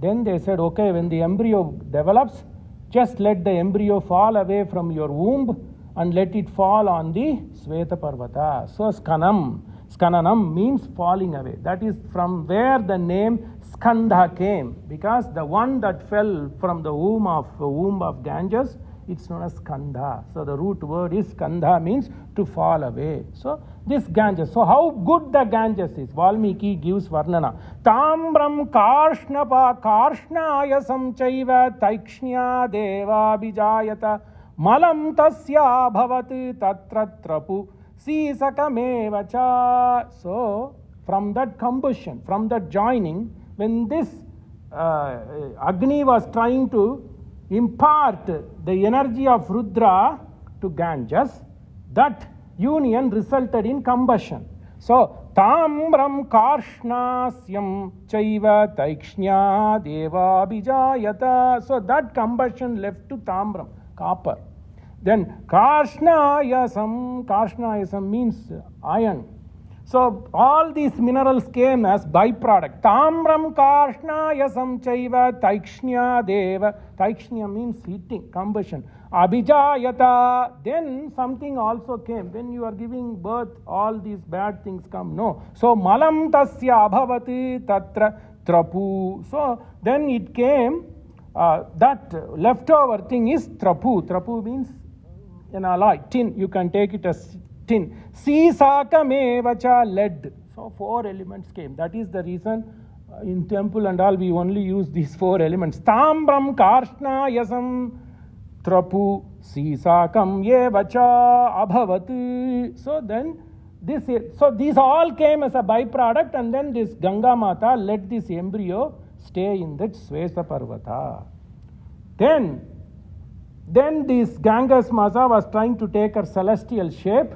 Then they said, okay, when the embryo develops, just let the embryo fall away from your womb and let it fall on the Sveta Parvata. So Skananam means falling away. That is from where the name Skanda came, because the one that fell from the womb of Ganges, it's known as Skanda. So the root word is Skanda, means to fall away. So this Ganges. So how good the Ganges is? Valmiki gives Varnana. Tambram karshnapa karshnaya samchaiva taikshnya deva bijayata malam tasya bhavati tatra trapu sisakameva cha. So from that combustion, from that joining, when this Agni was trying to impart the energy of Rudra to Ganges, that union resulted in combustion. So Tambram Karshnasyam Chaiva Taikshnya Deva Bijayata. So that combustion left to Tambram, copper. Then Karshnayasam means iron. So all these minerals came as byproduct. Tambram Karshnayasam Chaiva Taikshnya Deva. Taikshnya means heating, combustion. Abhijayata. Then something also came. When you are giving birth, all these bad things come. No. So malam tasya abhavati tatra trapu. So then it came, that leftover thing is trapu. Trapu means an alloy, tin. You can take it as tin. Sisakamevacha, lead. So 4 elements came. That is the reason In temple and all, we only use these 4 elements. Tambram, Karshna, Yasam, Trapu, Sisakam, Yevacha, Abhavat. So then, these all came as a byproduct, and then this Ganga Mata let this embryo stay in that Sveta Parvata. Then this Ganga's Masa was trying to take her celestial shape.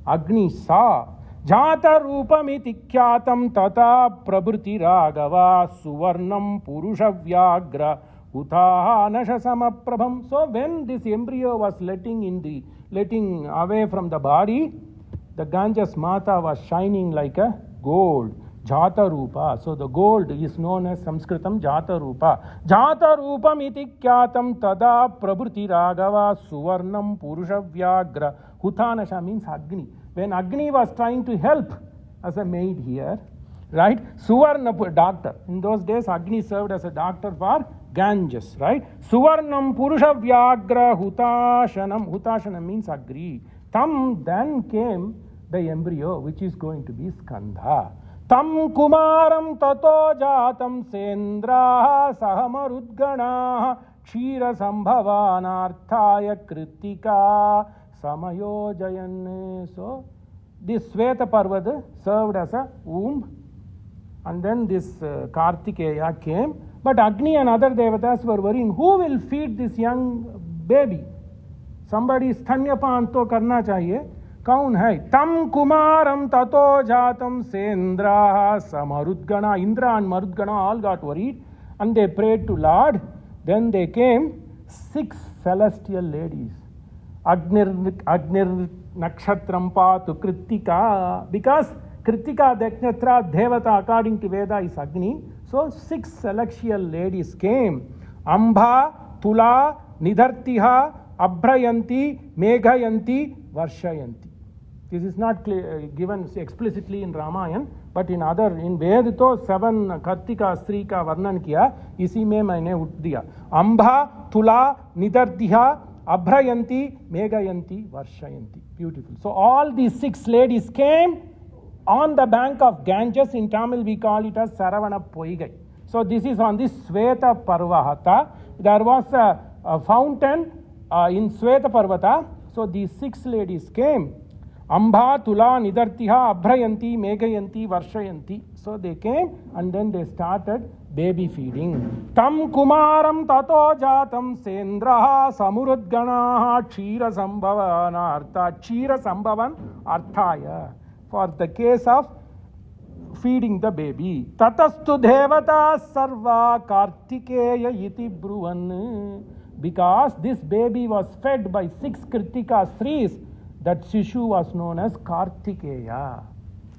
Agni saw. Jata Rupamiti Kyatam Tata Prabhuti Raghava Suvarnam Purusha Vyagra Utaha Nashasama Prabham. So when this embryo was letting away from the body, the Ganga's Mata was shining like a gold. Jata Rupa. So the gold is known as Sanskritam Jata Rupa. Jata Rupam iti kyatam tada prabhuti raghava suvarnam purusha vyagra. Hutanasha means Agni. When Agni was trying to help as a maid here, right? Suvarna, doctor. In those days, Agni served as a doctor for Ganges, right? Suvarnam purusha vyagra hutashanam. Hutashanam means Agni. Tam, then came the embryo, which is going to be Skanda. Tam kumaram tato jatam sendra sahamarudgana kshira sambhavanarthaya kritika samayojayan. So this Sveta Parvata served as a womb, and then this Kartikeya came. But Agni and other devatas were worrying, who will feed this young baby? Somebody स्तन्यपान तो करना चाहिए. कौन है? तम कुमारम ततो जातम सेन्द्रा samarudgana. Indra and Marudgana all got worried, and they prayed to Lord. Then they came 6 celestial ladies. Agnir nakshatram patu kritika. Because kritika nakshatra devata according to Veda is Agni. So 6 celestial ladies came. Ambha, Tula, Nidartiha, Abhrayanti, Meghayanti, Varshayanti. This is not given explicitly in Ramayan, but in Ved to 7 Kartika Sri ka Varnan kiya, isi mein maine ut diya. Ambha, Tula, Nidartiha, Abhrayanti, Meghayanti, Varshayanti. Beautiful. So all these 6 ladies came on the bank of Ganges. In Tamil we call it as Saravana Poigai. So this is on this Sveta Parvata. There was a fountain in Sveta Parvata. So these 6 ladies came. Ambha, Tula, Nidartiha, Abhrayanti, Meghayanti, Varshayanti. So they came, and then they started baby feeding. Tam kumaram tato jatam sendraha samurudganaha kshira sambhavan artha. Kshira sambhavan arthaya. For the case of feeding the baby. Tatastu devata sarva kartikeya iti bruvan. Because this baby was fed by 6 Kritika Sris, that Shishu was known as Kartikeya.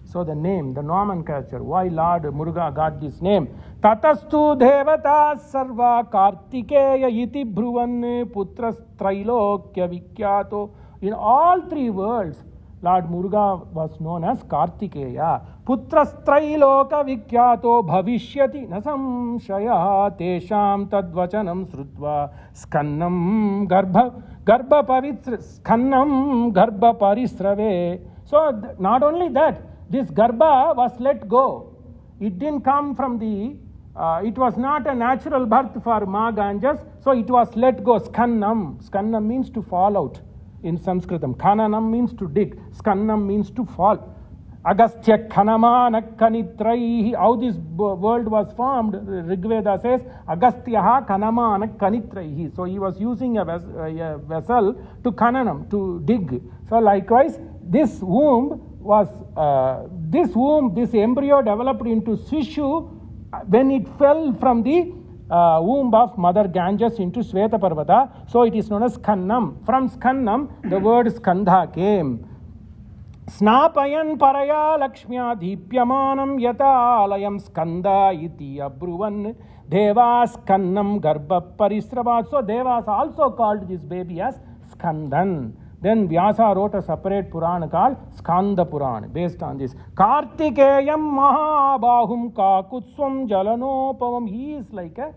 So the name, the nomenclature, why Lord Muruga got this name. Tatastu devata sarva Kartikeya iti bruvan putras trailokya vikyato. In all 3 worlds, Lord Muruga was known as Kartikeya. Putras trailoka vikyato bhavishyati nasamshaya tesham tadvachanam srutva skannam garbha pavitra skannam garbha parisrave. So not only that, this garbha was let go. It didn't come from it was not a natural birth for Ma Ganges, so it was let go. Skannam. Skannam means to fall out in Sanskritam. Khananam means to dig. Skannam means to fall. Agastya Khanamana Kanitraihi. How this world was formed, Rigveda says, Agastyaha Khanamana Kanitraihi. So he was using a vessel to Khananam, to dig. So likewise, this embryo developed into Sishu when it fell from the womb of Mother Ganges into Sveta Parvata. So it is known as Skannam. From Skannam, the word Skanda came. Snapayan paraya lakshmya deepyamanam yata alayam skanda iti abruvan devas skannam garbha parisravat. So devas also called this baby as Skandan. Then Vyasa wrote a separate Purana called Skanda Purana based on this. Kartikeyam mahabahum kakutsvam jalanopavam. He is like a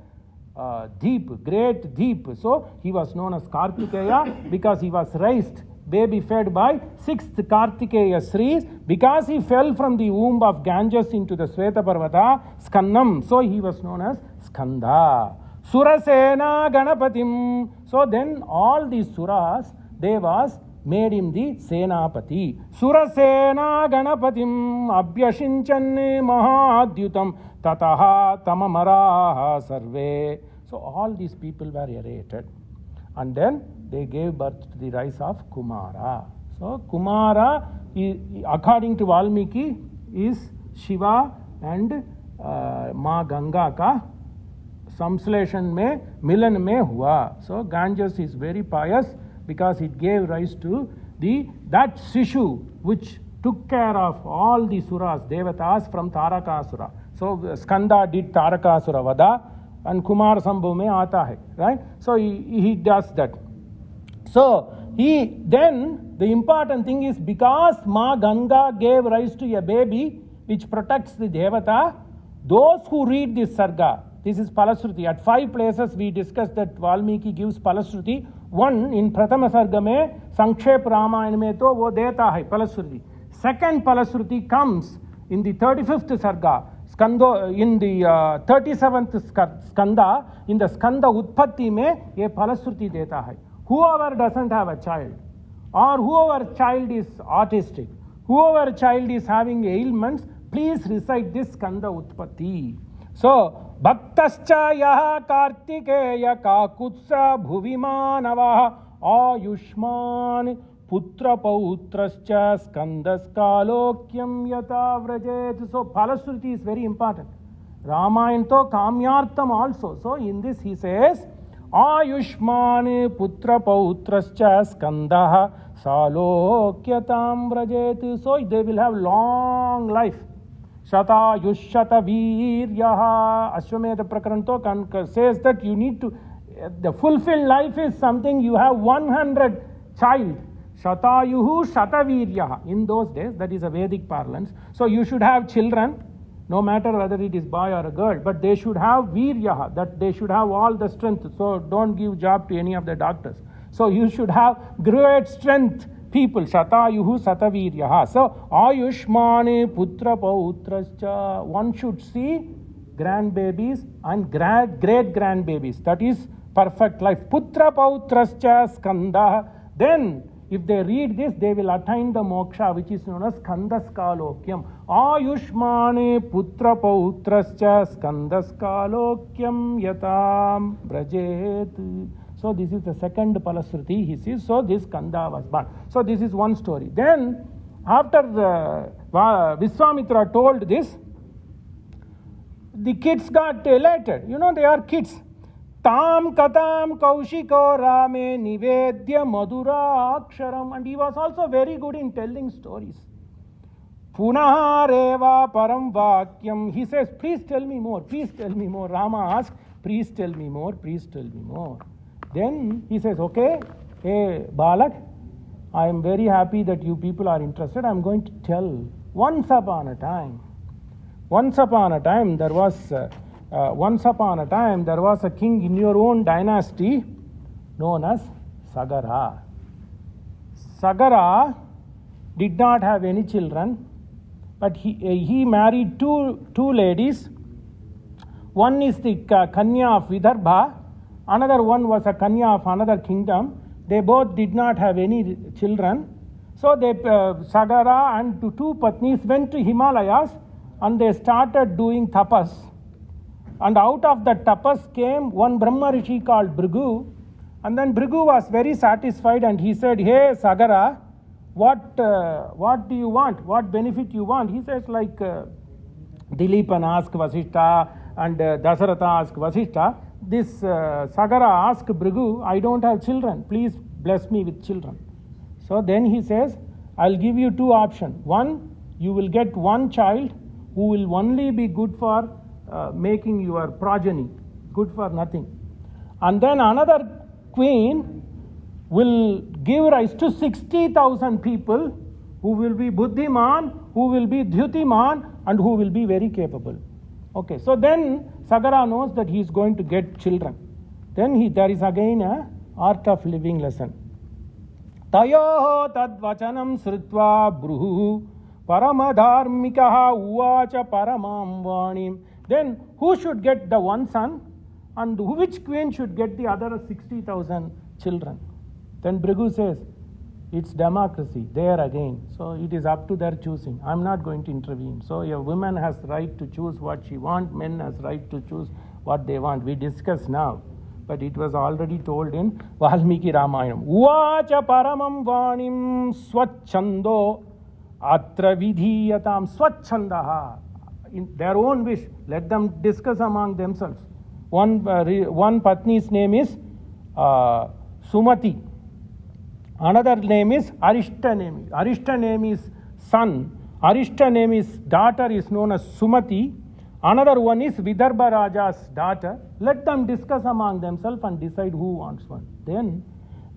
deep, great deep. So he was known as Kartikeya because he was raised baby fed by 6th Kartikeya Sris. Because he fell from the womb of Ganges into the Sweta Parvata, Skannam. So he was known as Skanda. Surasena Ganapatim. So then all these Suras, Devas, made him the Senapati. Surasena Ganapatim Abhyashinchan Mahadyutam Tataha Tamamaraha Sarve. So all these people were elated. And then they gave birth to the rise of Kumara. So Kumara, according to Valmiki, is Shiva and Ma Ganga ka samsleshan mein, milan mein hua. So Ganges is very pious because it gave rise to that Sishu which took care of all the Suras, Devatas from Tarakasura. So Skanda did Tarakasura Vada and Kumar Sambhu mein aata hai, right? So he does that. So then the important thing is, because Ma Ganga gave rise to a baby which protects the Devata, those who read this Sarga, this is Palasruti. At 5 places we discussed that Valmiki gives Palasruti. One, in Prathama Sarga mein, Sankshep Ramayana mein to wo deta hai, Palasruti. Second Palasruti comes in the 35th Sarga, Skando, in the 37th Skanda, in the Skanda Utpatti mein, ye Palasruti deta hai. Whoever doesn't have a child, or whoever child is autistic, whoever child is having ailments, please recite this Skanda Utpatti. So, Bhaktascha yaha kartikeya kakutsa bhuvimanavaha ayushman putra pautrascha skandaskalokhyam yata vrajet. So, Palasruti is very important. Ramayanto kamyartam also. So, in this he says, Ayushmane putra pautrascha skandaha salokyatam vrajet. So they will have long life. Shata yushata viryaha. Ashwamedha Prakaranto says that you need to, the fulfilled life is something you have 100 child. Shatayuhu shataviryaha. In those days, that is a Vedic parlance. So you should have children, no matter whether it is boy or a girl, but they should have viryaha, that they should have all the strength. So don't give job to any of the doctors. So you should have great strength people. Shatayuhu sataviryaha. So ayushmane putra pautrascha. One should see grandbabies and great grandbabies. That is perfect life. Putra pautrascha skanda. Then if they read this, they will attain the moksha, which is known as Skandaskalokhyam. Ayushmane putra pautrascha Skandaskalokhyam yatam brajet. So this is the second Palasruti he sees. So this Skanda was born. So this is one story. Then after Viswamithra told this, the kids got elated. You know, they are kids. Tam katam kaushiko rame nivedya madura aksharam. And he was also very good in telling stories. Punaha reva param vakyam. He says, please tell me more, please tell me more. Rama asked, please tell me more, please tell me more. Then he says, okay, hey Balak, I am very happy that you people are interested. I am going to tell. Once upon a time, there was a king in your own dynasty known as Sagara. Sagara did not have any children, but he married two ladies. One is the Kanya of Vidarbha, another one was a Kanya of another kingdom. They both did not have any children. So Sagara and two Patnis went to Himalayas and they started doing tapas. And out of that tapas came one Brahma Rishi called Bhrigu. And then Bhrigu was very satisfied and he said, hey Sagara, what do you want? What benefit you want? He says, like Dilipan asked Vasishta and Dasaratha asked Vasishta. This Sagara asked Bhrigu, I don't have children. Please bless me with children. So then he says, I'll give you two options. One, you will get one child who will only be good for making your progeny, good for nothing. And then another queen will give rise to 60,000 people who will be Buddhiman, who will be Dhyutiman, and who will be very capable. Okay, so then Sagara knows that he is going to get children. Then there is again a art of living lesson. Tayoho tadvachanam srutva bruhu paramadharmikaha uvacha paramam vanim. Then who should get the one son and which queen should get the other 60,000 children? Then Bhrigu says, it's democracy, there again. So it is up to their choosing. I'm not going to intervene. So a woman has right to choose what she wants, men has right to choose what they want. We discuss now, but it was already told in Valimiki Ramayanam. Uvacha paramam vanim swachando atra vidhiyatam swachandaha. In their own wish, let them discuss among themselves. One patni's name is Sumati. Another name is Arishta name. Arishta name is son. Arishta name is daughter is known as Sumati. Another one is Vidarbha Raja's daughter. Let them discuss among themselves and decide who wants one. Then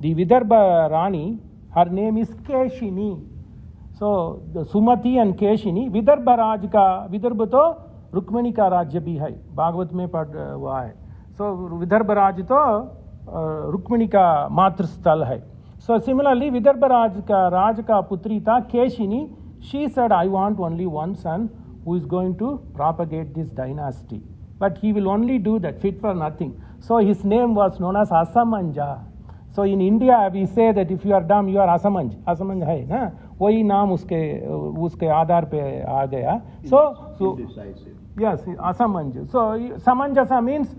the Vidarbha Rani, her name is Keshini. So the Sumati and Keshini, Vidarbha Raj ka, Vidarbha to Rukmani ka Rajya bhi hai. Bhagavad mein pad hua hai. So Vidarbha Raj to Rukmani ka Matristhal hai. So similarly, Vidarbha Raj ka putri tha Keshini. She said, I want only one son who is going to propagate this dynasty. But he will only do that, fit for nothing. So his name was known as Asamanja. So in India, we say that if you are dumb, you are Asamanj. Asamanj hai, na? वही नाम उसके आधार पे आ गया. So yes, Asamanj. So Samanjasa means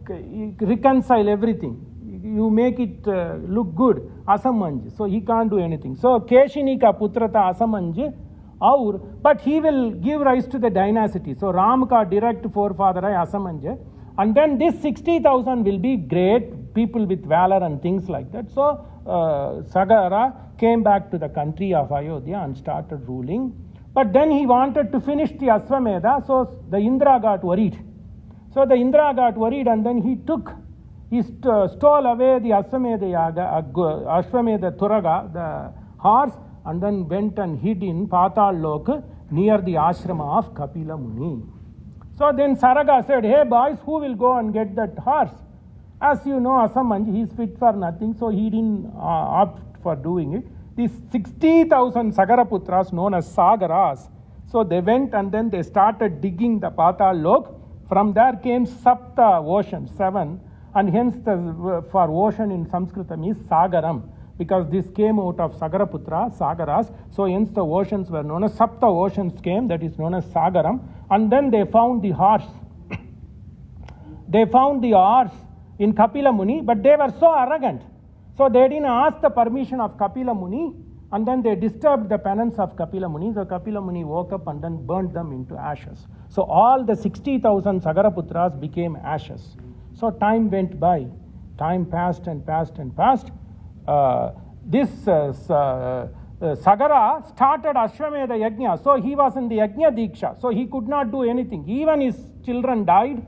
reconcile everything. You make it look good. Asamanj. So he can't do anything. So Keshini ka putra tha Asamanj. But he will give rise to the dynasty. So Ram ka direct forefather hai Asamanj. And then this 60,000 will be great people with valor and things like that. So Sagara came back to the country of Ayodhya and started ruling. But then he wanted to finish the Ashwamedha. So the Indra got worried. So the Indra got worried and then he stole away the Ashwamedha Turaga, the horse, and then went and hid in Patal Lok near the ashrama of Kapila Muni. So then Saraga said, hey boys, who will go and get that horse? As you know, Asamanj, he is fit for nothing, so he didn't opt for doing it. These 60,000 Sagaraputras known as Sagaras, so they went and then they started digging the Patal Lok. From there came Sapta ocean, 7, and hence for ocean in Sanskritam is Sagaram, because this came out of Sagaraputra, Sagaras, so hence the oceans were known as Sapta oceans came, that is known as Sagaram, and then they found the horse. They found the horse in Kapila Muni, but they were so arrogant. So they didn't ask the permission of Kapila Muni, and then they disturbed the penance of Kapila Muni. So Kapila Muni woke up and then burned them into ashes. So all the 60,000 Sagaraputras became ashes. So time went by. Time passed and passed and passed. This Sagara started Ashwamedha Yajna. So he was in the Yajna Diksha. So he could not do anything. Even his children died.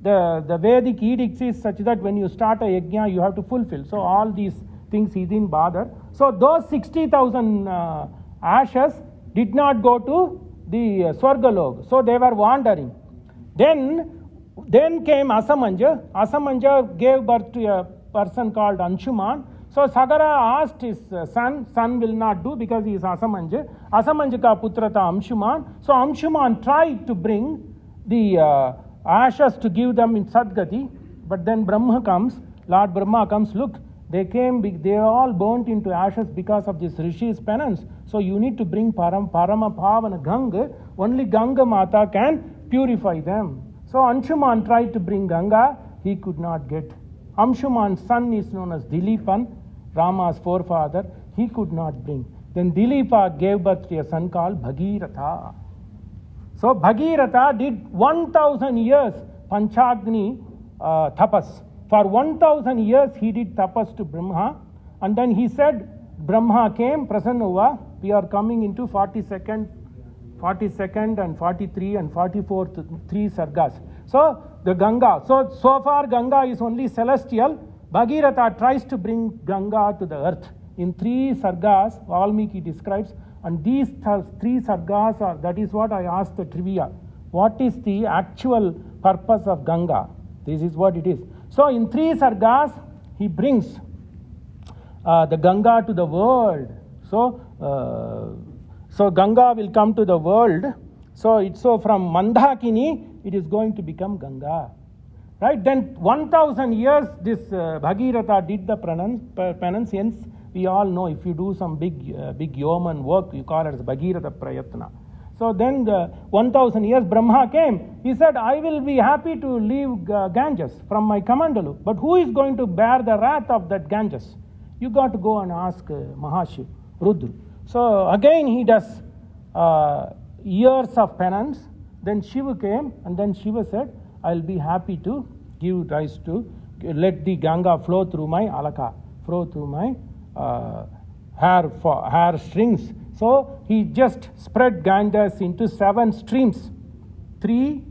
The Vedic edicts is such that when you start a Yajna, you have to fulfill. So all these things he didn't bother. So those 60,000 ashes did not go to the Swargalok. So they were wandering. Then came Asamanja. Asamanja gave birth to a person called Anshuman. So Sagara asked his son will not do because he is Asamanja. Asamanja ka putra tha Anshuman. So Anshuman tried to bring the ashes to give them in Sadgati. But then Brahma comes, Lord Brahma comes, look, they all burnt into ashes because of this Rishi's penance. So you need to bring Parama Pavana Ganga. Only Ganga Mata can purify them. So Anshuman tried to bring Ganga, he could not get. Anshuman's son is known as Dilipan, Rama's forefather, he could not bring. Then Dilipa gave birth to a son called Bhagiratha. So Bhagiratha did 1,000 years Panchagni tapas. For 1,000 years he did tapas to Brahma, and then he said, Brahma came, Prasanna, we are coming into 42nd and 43 and 44th 3 sargas. So the Ganga, so far Ganga is only celestial. Bhagiratha tries to bring Ganga to the earth. In 3 sargas, Valmiki describes, and these 3 sargas are, that is what I asked the trivia. What is the actual purpose of Ganga? This is what it is. So in 3 sargas, he brings the Ganga to the world. So Ganga will come to the world. So from Mandakini, it is going to become Ganga. Right? Then 1000 years this Bhagirath did the penance. Hence, we all know if you do some big yeoman work, you call it as Bhagirath Prayatna. So then 1000 years Brahma came. He said, I will be happy to leave Ganges from my Kamandalu. But who is going to bear the wrath of that Ganges? You got to go and ask Mahashiv, Rudra. So again he does years of penance. Then Shiva came, and then Shiva said, I'll be happy to give rise to, let the Ganga flow through my alaka, flow through my hair strings. So he just spread Ganges into 7 streams. 3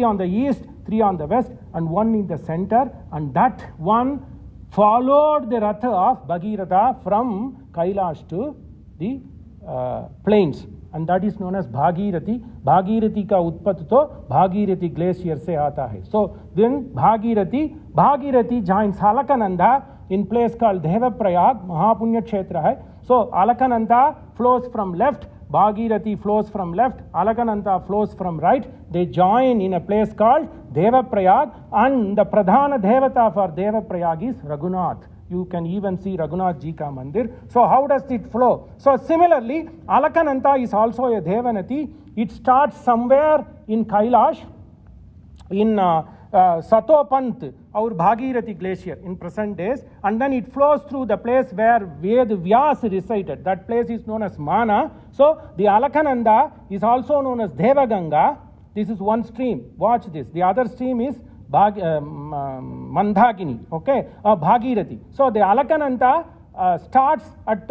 on the east, 3 on the west, and 1 in the center. And that one followed the Ratha of Bhagirath from Kailash to the plains. And that is known as Bhagirathi. Bhagirathi ka utpat to Bhagirathi glacier se aata hai. So then Bhagirathi joins Alakananda in place called Devaprayag, Mahapunya Kshetra hai. So Alakananda flows from left, Bhagirathi flows from left, Alakananda flows from right. They join in a place called Devaprayag, and the Pradhana Devata for Devaprayag is Raghunath. You can even see Raghunath Ji ka mandir. So how does it flow? So similarly, Alakananta is also a Devanati. It starts somewhere in Kailash, in Satopant, our Bhagirathi glacier in present days, and then it flows through the place where Ved Vyas recited. That place is known as Mana. So the Alakananda is also known as Devaganga. This is one stream. Watch this. The other stream is Mandakini, okay, Bhagirathi. So the Alakananta starts at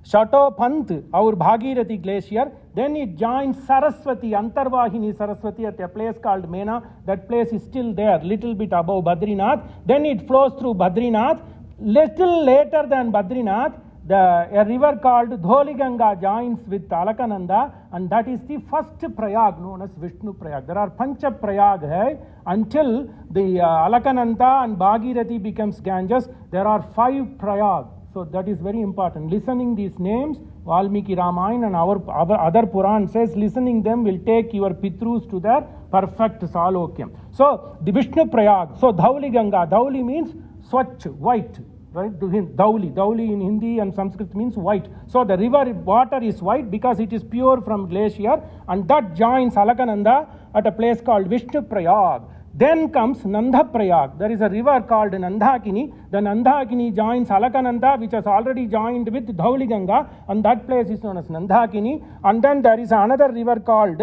Shatopant, our Bhagirathi glacier. Then it joins Saraswati, Antarvahini Saraswati at a place called Mena. That place is still there, little bit above Badrinath. Then it flows through Badrinath. Little later than Badrinath, a river called Dholiganga joins with Alakananda, and that is the first Prayag known as Vishnu Prayag. There are Pancha Prayag hai. Until the Alakananda and Bhagirathi becomes Ganges, there are 5 Prayag. So that is very important. Listening these names, Valmiki, Ramayana and our other Puran says, listening them will take your Pithrus to their perfect Salokyam. So the Vishnu Prayag. So Dhauliganga. Dhauli means Swachh, white. Right? Dhauli in Hindi and Sanskrit means white. So the river water is white because it is pure from glacier, and that joins Alakananda at a place called Vishnu Prayag. Then comes Nanda Prayag. There is a river called Nandakini. The Nandakini joins Alakananda, which has already joined with Dhauliganga, and that place is known as Nandakini. And then there is another river called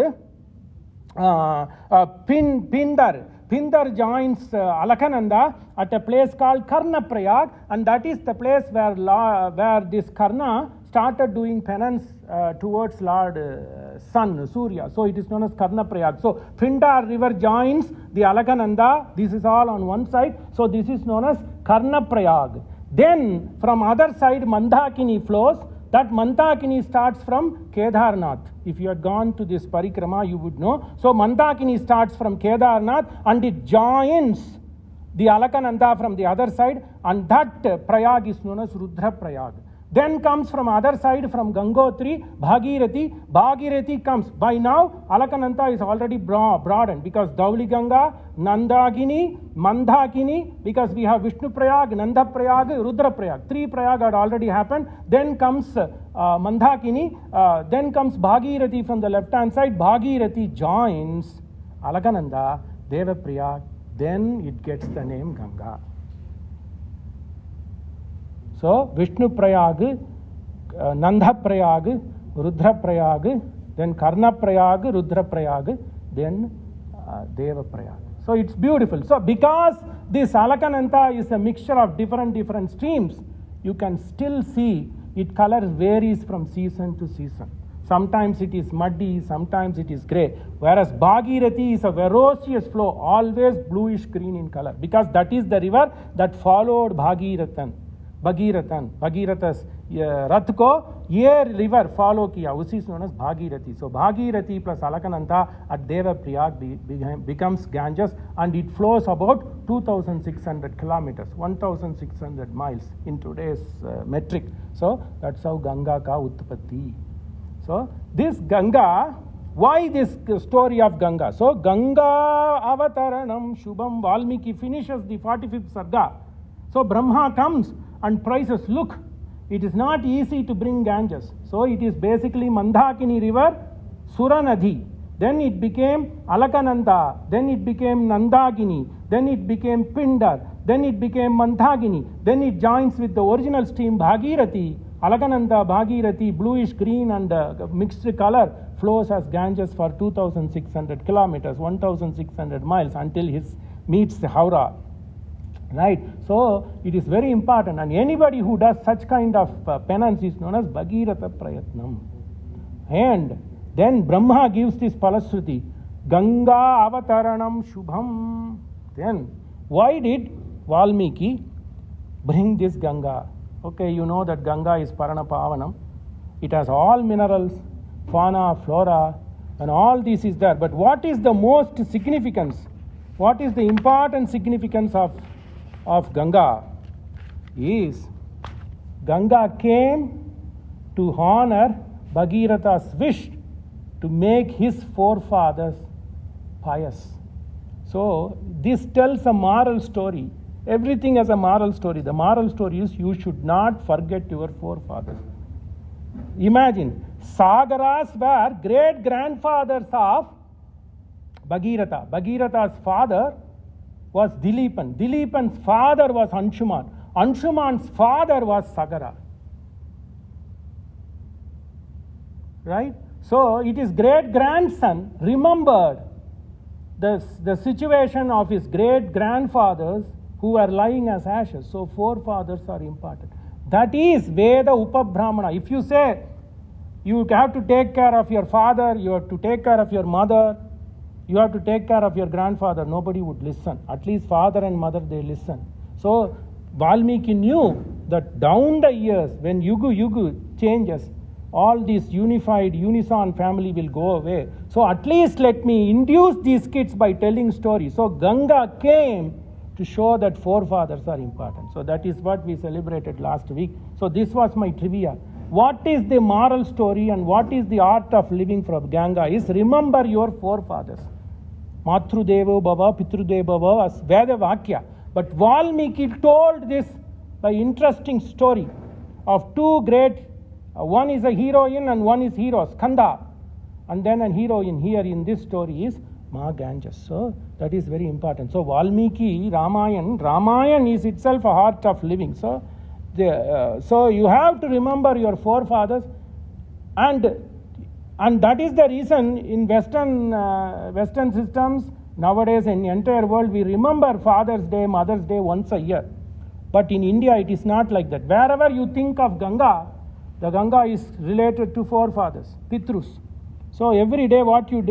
Pindar. Pindar joins Alakananda at a place called Karna Prayag, and that is the place where this Karna started doing penance towards Lord Sun, Surya. So it is known as Karna Prayag. So Pindar river joins the Alakananda. This is all on one side. So this is known as Karna Prayag. Then from other side Mandakini flows. That Mandakini starts from Kedarnath. If you had gone to this parikrama, you would know. So Mandakini starts from Kedarnath and it joins the Alakananda from the other side, and that Prayag is known as Rudra Prayag. Then comes from other side, from Gangotri, Bhagirathi. Bhagirathi comes. By now, Alakananda is already broadened because Dhauliganga, Nandakini, Mandakini, because we have Vishnu Prayag, Nanda Prayag, Rudra Prayag. 3 Prayag had already happened. Then comes Mandakini. Then comes Bhagirathi from the left hand side. Bhagirathi joins Alakananda, Deva Prayag. Then it gets the name Ganga. So Vishnu Prayag, Nanda Prayag, Rudra Prayag, then Karna Prayag, Rudra Prayag, then Deva Prayag. So it's beautiful. So because this Alakananta is a mixture of different streams, you can still see its color varies from season to season. Sometimes it is muddy, sometimes it is grey. Whereas Bhagirathi is a ferocious flow, always bluish green in color, because that is the river that followed Bhagirathan. Bhagirathas Rath ko ye river follow kiya, usi is known as Bhagirathi. So Bhagirathi plus Alakananta at Devaprayag becomes Ganges, and it flows about 2,600 kilometers, 1,600 miles in today's metric. So that's how Ganga ka Utpatti. So this Ganga, why this story of Ganga? So Ganga Avataranam Shubham, Valmiki finishes the 45th Sarga. So Brahma comes and praises, look, it is not easy to bring Ganges. So it is basically Mandakini river, Suranadhi. Then it became Alakananda. Then it became Nandagini. Then it became Pindar. Then it became Mandagini. Then it joins with the original stream Bhagirathi. Alakananda, Bhagirathi, bluish green and mixed color flows as Ganges for 2,600 kilometers, 1,600 miles until it meets Howrah. Right? So it is very important, and anybody who does such kind of penance is known as Bhagiratha Prayatnam. And then Brahma gives this Palashruti, Ganga Avataranam Shubham. Then why did Valmiki bring this Ganga? Okay, you know that Ganga is Paranapavanam. It has all minerals, fauna, flora, and all this is there. But what is the most significance? What is the important significance of Ganga? Is Ganga came to honor Bhagiratha's wish to make his forefathers pious. So this tells a moral story. Everything has a moral story. The moral story is you should not forget your forefathers. Imagine, Sagaras were great grandfathers of Bhagiratha. Bhagiratha's father was Dilipan. Dilipan's father was Anshuman. Anshuman's father was Sagara. Right? So it is great grandson remembered the situation of his great grandfathers who are lying as ashes. So forefathers are important. That is Veda Upabrahmana. If you say you have to take care of your father, you have to take care of your mother, you have to take care of your grandfather, nobody would listen. At least father and mother, they listen. So Valmiki knew that down the years, when Yugu changes, all this unified, unison family will go away. So at least let me induce these kids by telling stories. So Ganga came to show that forefathers are important. So that is what we celebrated last week. So this was my trivia. What is the moral story and what is the art of living from Ganga is remember your forefathers. Matrudevo Bhava, Pitrudevo Bhava as Veda Vakya. But Valmiki told this by interesting story of two great, one is a heroine and one is hero, Skanda. And then a heroine here in this story is Ma Ganges. So that is very important. So Valmiki, Ramayan is itself a art of living. So so you have to remember your forefathers, and that is the reason in Western systems nowadays in the entire world we remember Father's Day, Mother's Day once a year. But in India it is not like that. Wherever you think of Ganga, the Ganga is related to forefathers, Pithrus. So every day what we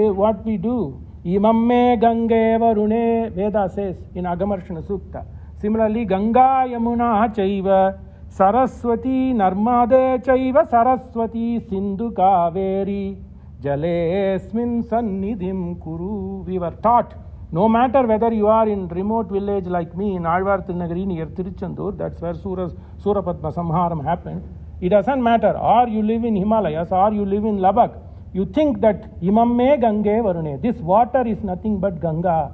do, Imamme Gange Varune, Veda says in Agamarshana Sukta. Similarly, Ganga Yamuna Chaiva, Saraswati Narmade Chaiva, Saraswati Sindhu Kaveri, Jalesmin Sannidhim Kuru. We were taught, no matter whether you are in remote village like me in Alvar Tirunagari near Tiruchendur, that's where Surapadma Samharam happened. It doesn't matter, or you live in Himalayas, or you live in Lubbock. You think that Imamme Gange Varune, this water is nothing but Ganga.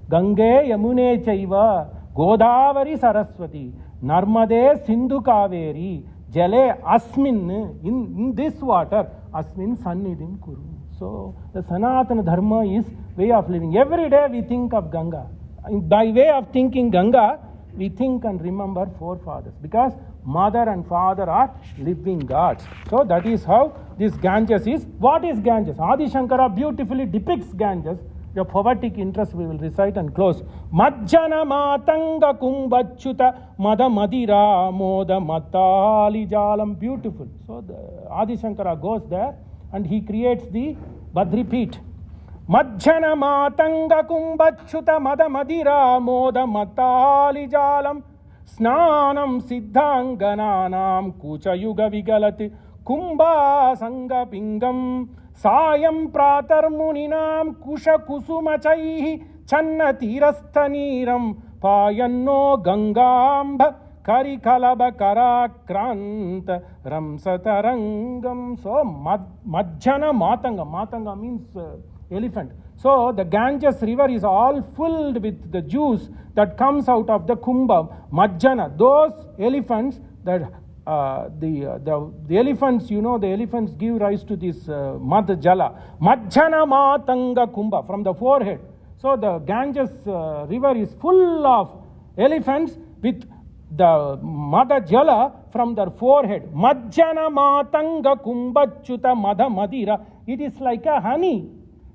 Gange Yamune Chaiva, Godavari Saraswati, Narmade Sindhu Kaveri, Jale Asmin, in this water, Asmin Sannidhim Kuru. So the Sanatana Dharma is way of living. Every day we think of Ganga. By way of thinking Ganga, we think and remember forefathers, because mother and father are living gods. So that is how this Ganges is. What is Ganges? Adi Shankara beautifully depicts Ganges. Your poetic interest we will recite and close. Majjana matanga kumbacchuta mada madira moda matali jalam. Beautiful. So the Adi Shankara goes there and he creates the Badripeet. Majjana matanga kumbacchuta mada madira moda matali jalam. Snanam siddhangananam kuchayuga vigalati kumbha sanga pingam sayam pratar muninam kusha kusumachaihi channa tirasthaniram payanno gangamba Karikalaba Karakranta Ramsatarangam. So Majjana Matanga. Matanga means elephant. So the Ganges river is all filled with the juice that comes out of the Kumbha. Majjana. Those elephants that the elephants, you know, the elephants give rise to this Madjala. Majjana Matanga Kumbha from the forehead. So the Ganges river is full of elephants with the Mada Jala from their forehead. Majjana Matanga Kumbhachuta Madha Madira. It is like a honey.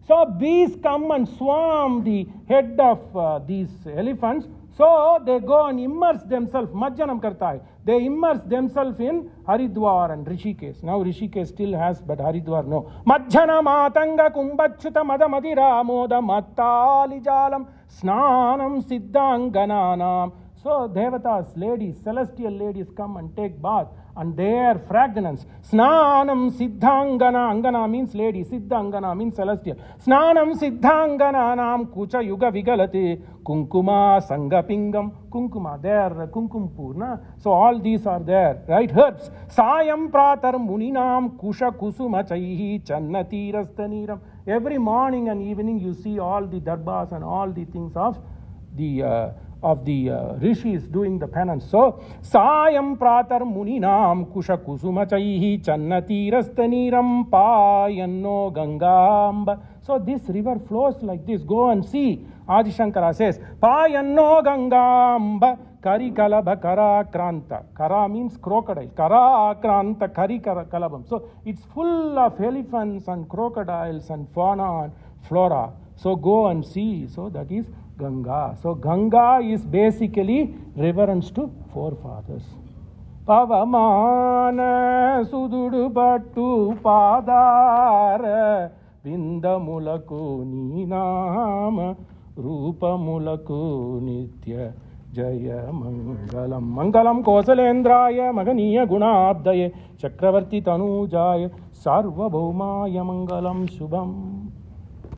So bees come and swarm the head of these elephants. So they go and immerse themselves. Majjanam karta hai. They immerse themselves in Haridwar and Rishikesh. Now Rishikesh still has, but Haridwar no. Majjana Matanga Kumbhachuta Madha Madira Moda Mattali Jalam Snanam Siddhangananam. So Devatas, ladies, celestial ladies come and take bath, and their fragrance. Snanam siddhangana, angana means lady, siddhangana means celestial. Snanam siddhangananam kucha yuga vigalati kunkuma sangapingam. Kunkuma, there kunkumpurna. So all these are there, right? Herbs. Sayam pratar muninam kusha kusuma chaihi channati rastaniram. Every morning and evening you see all the darbas and all the things of the rishis doing the penance. So Sayam Pratar Muninam Kusha Kusuma Chaihi Channati Rastaniram Payanno Gangamba. So this river flows like this. Go and see. Adi Shankara says Payanno Gangamba Karikalaba Karakranta. Kara means crocodile. Karakranta Karikalabam. So it's full of elephants and crocodiles and fauna and flora. So go and see. So that is Ganga. So Ganga is basically reverence to forefathers. Pavamana sududu pattu padara vindamulaku ninama rupamulaku nitya jaya mangalam. Mangalam Kosalendraya Maganiya Gunabdaye Chakravarti Tanujaya Sarvabhaumaya Mangalam Shubham.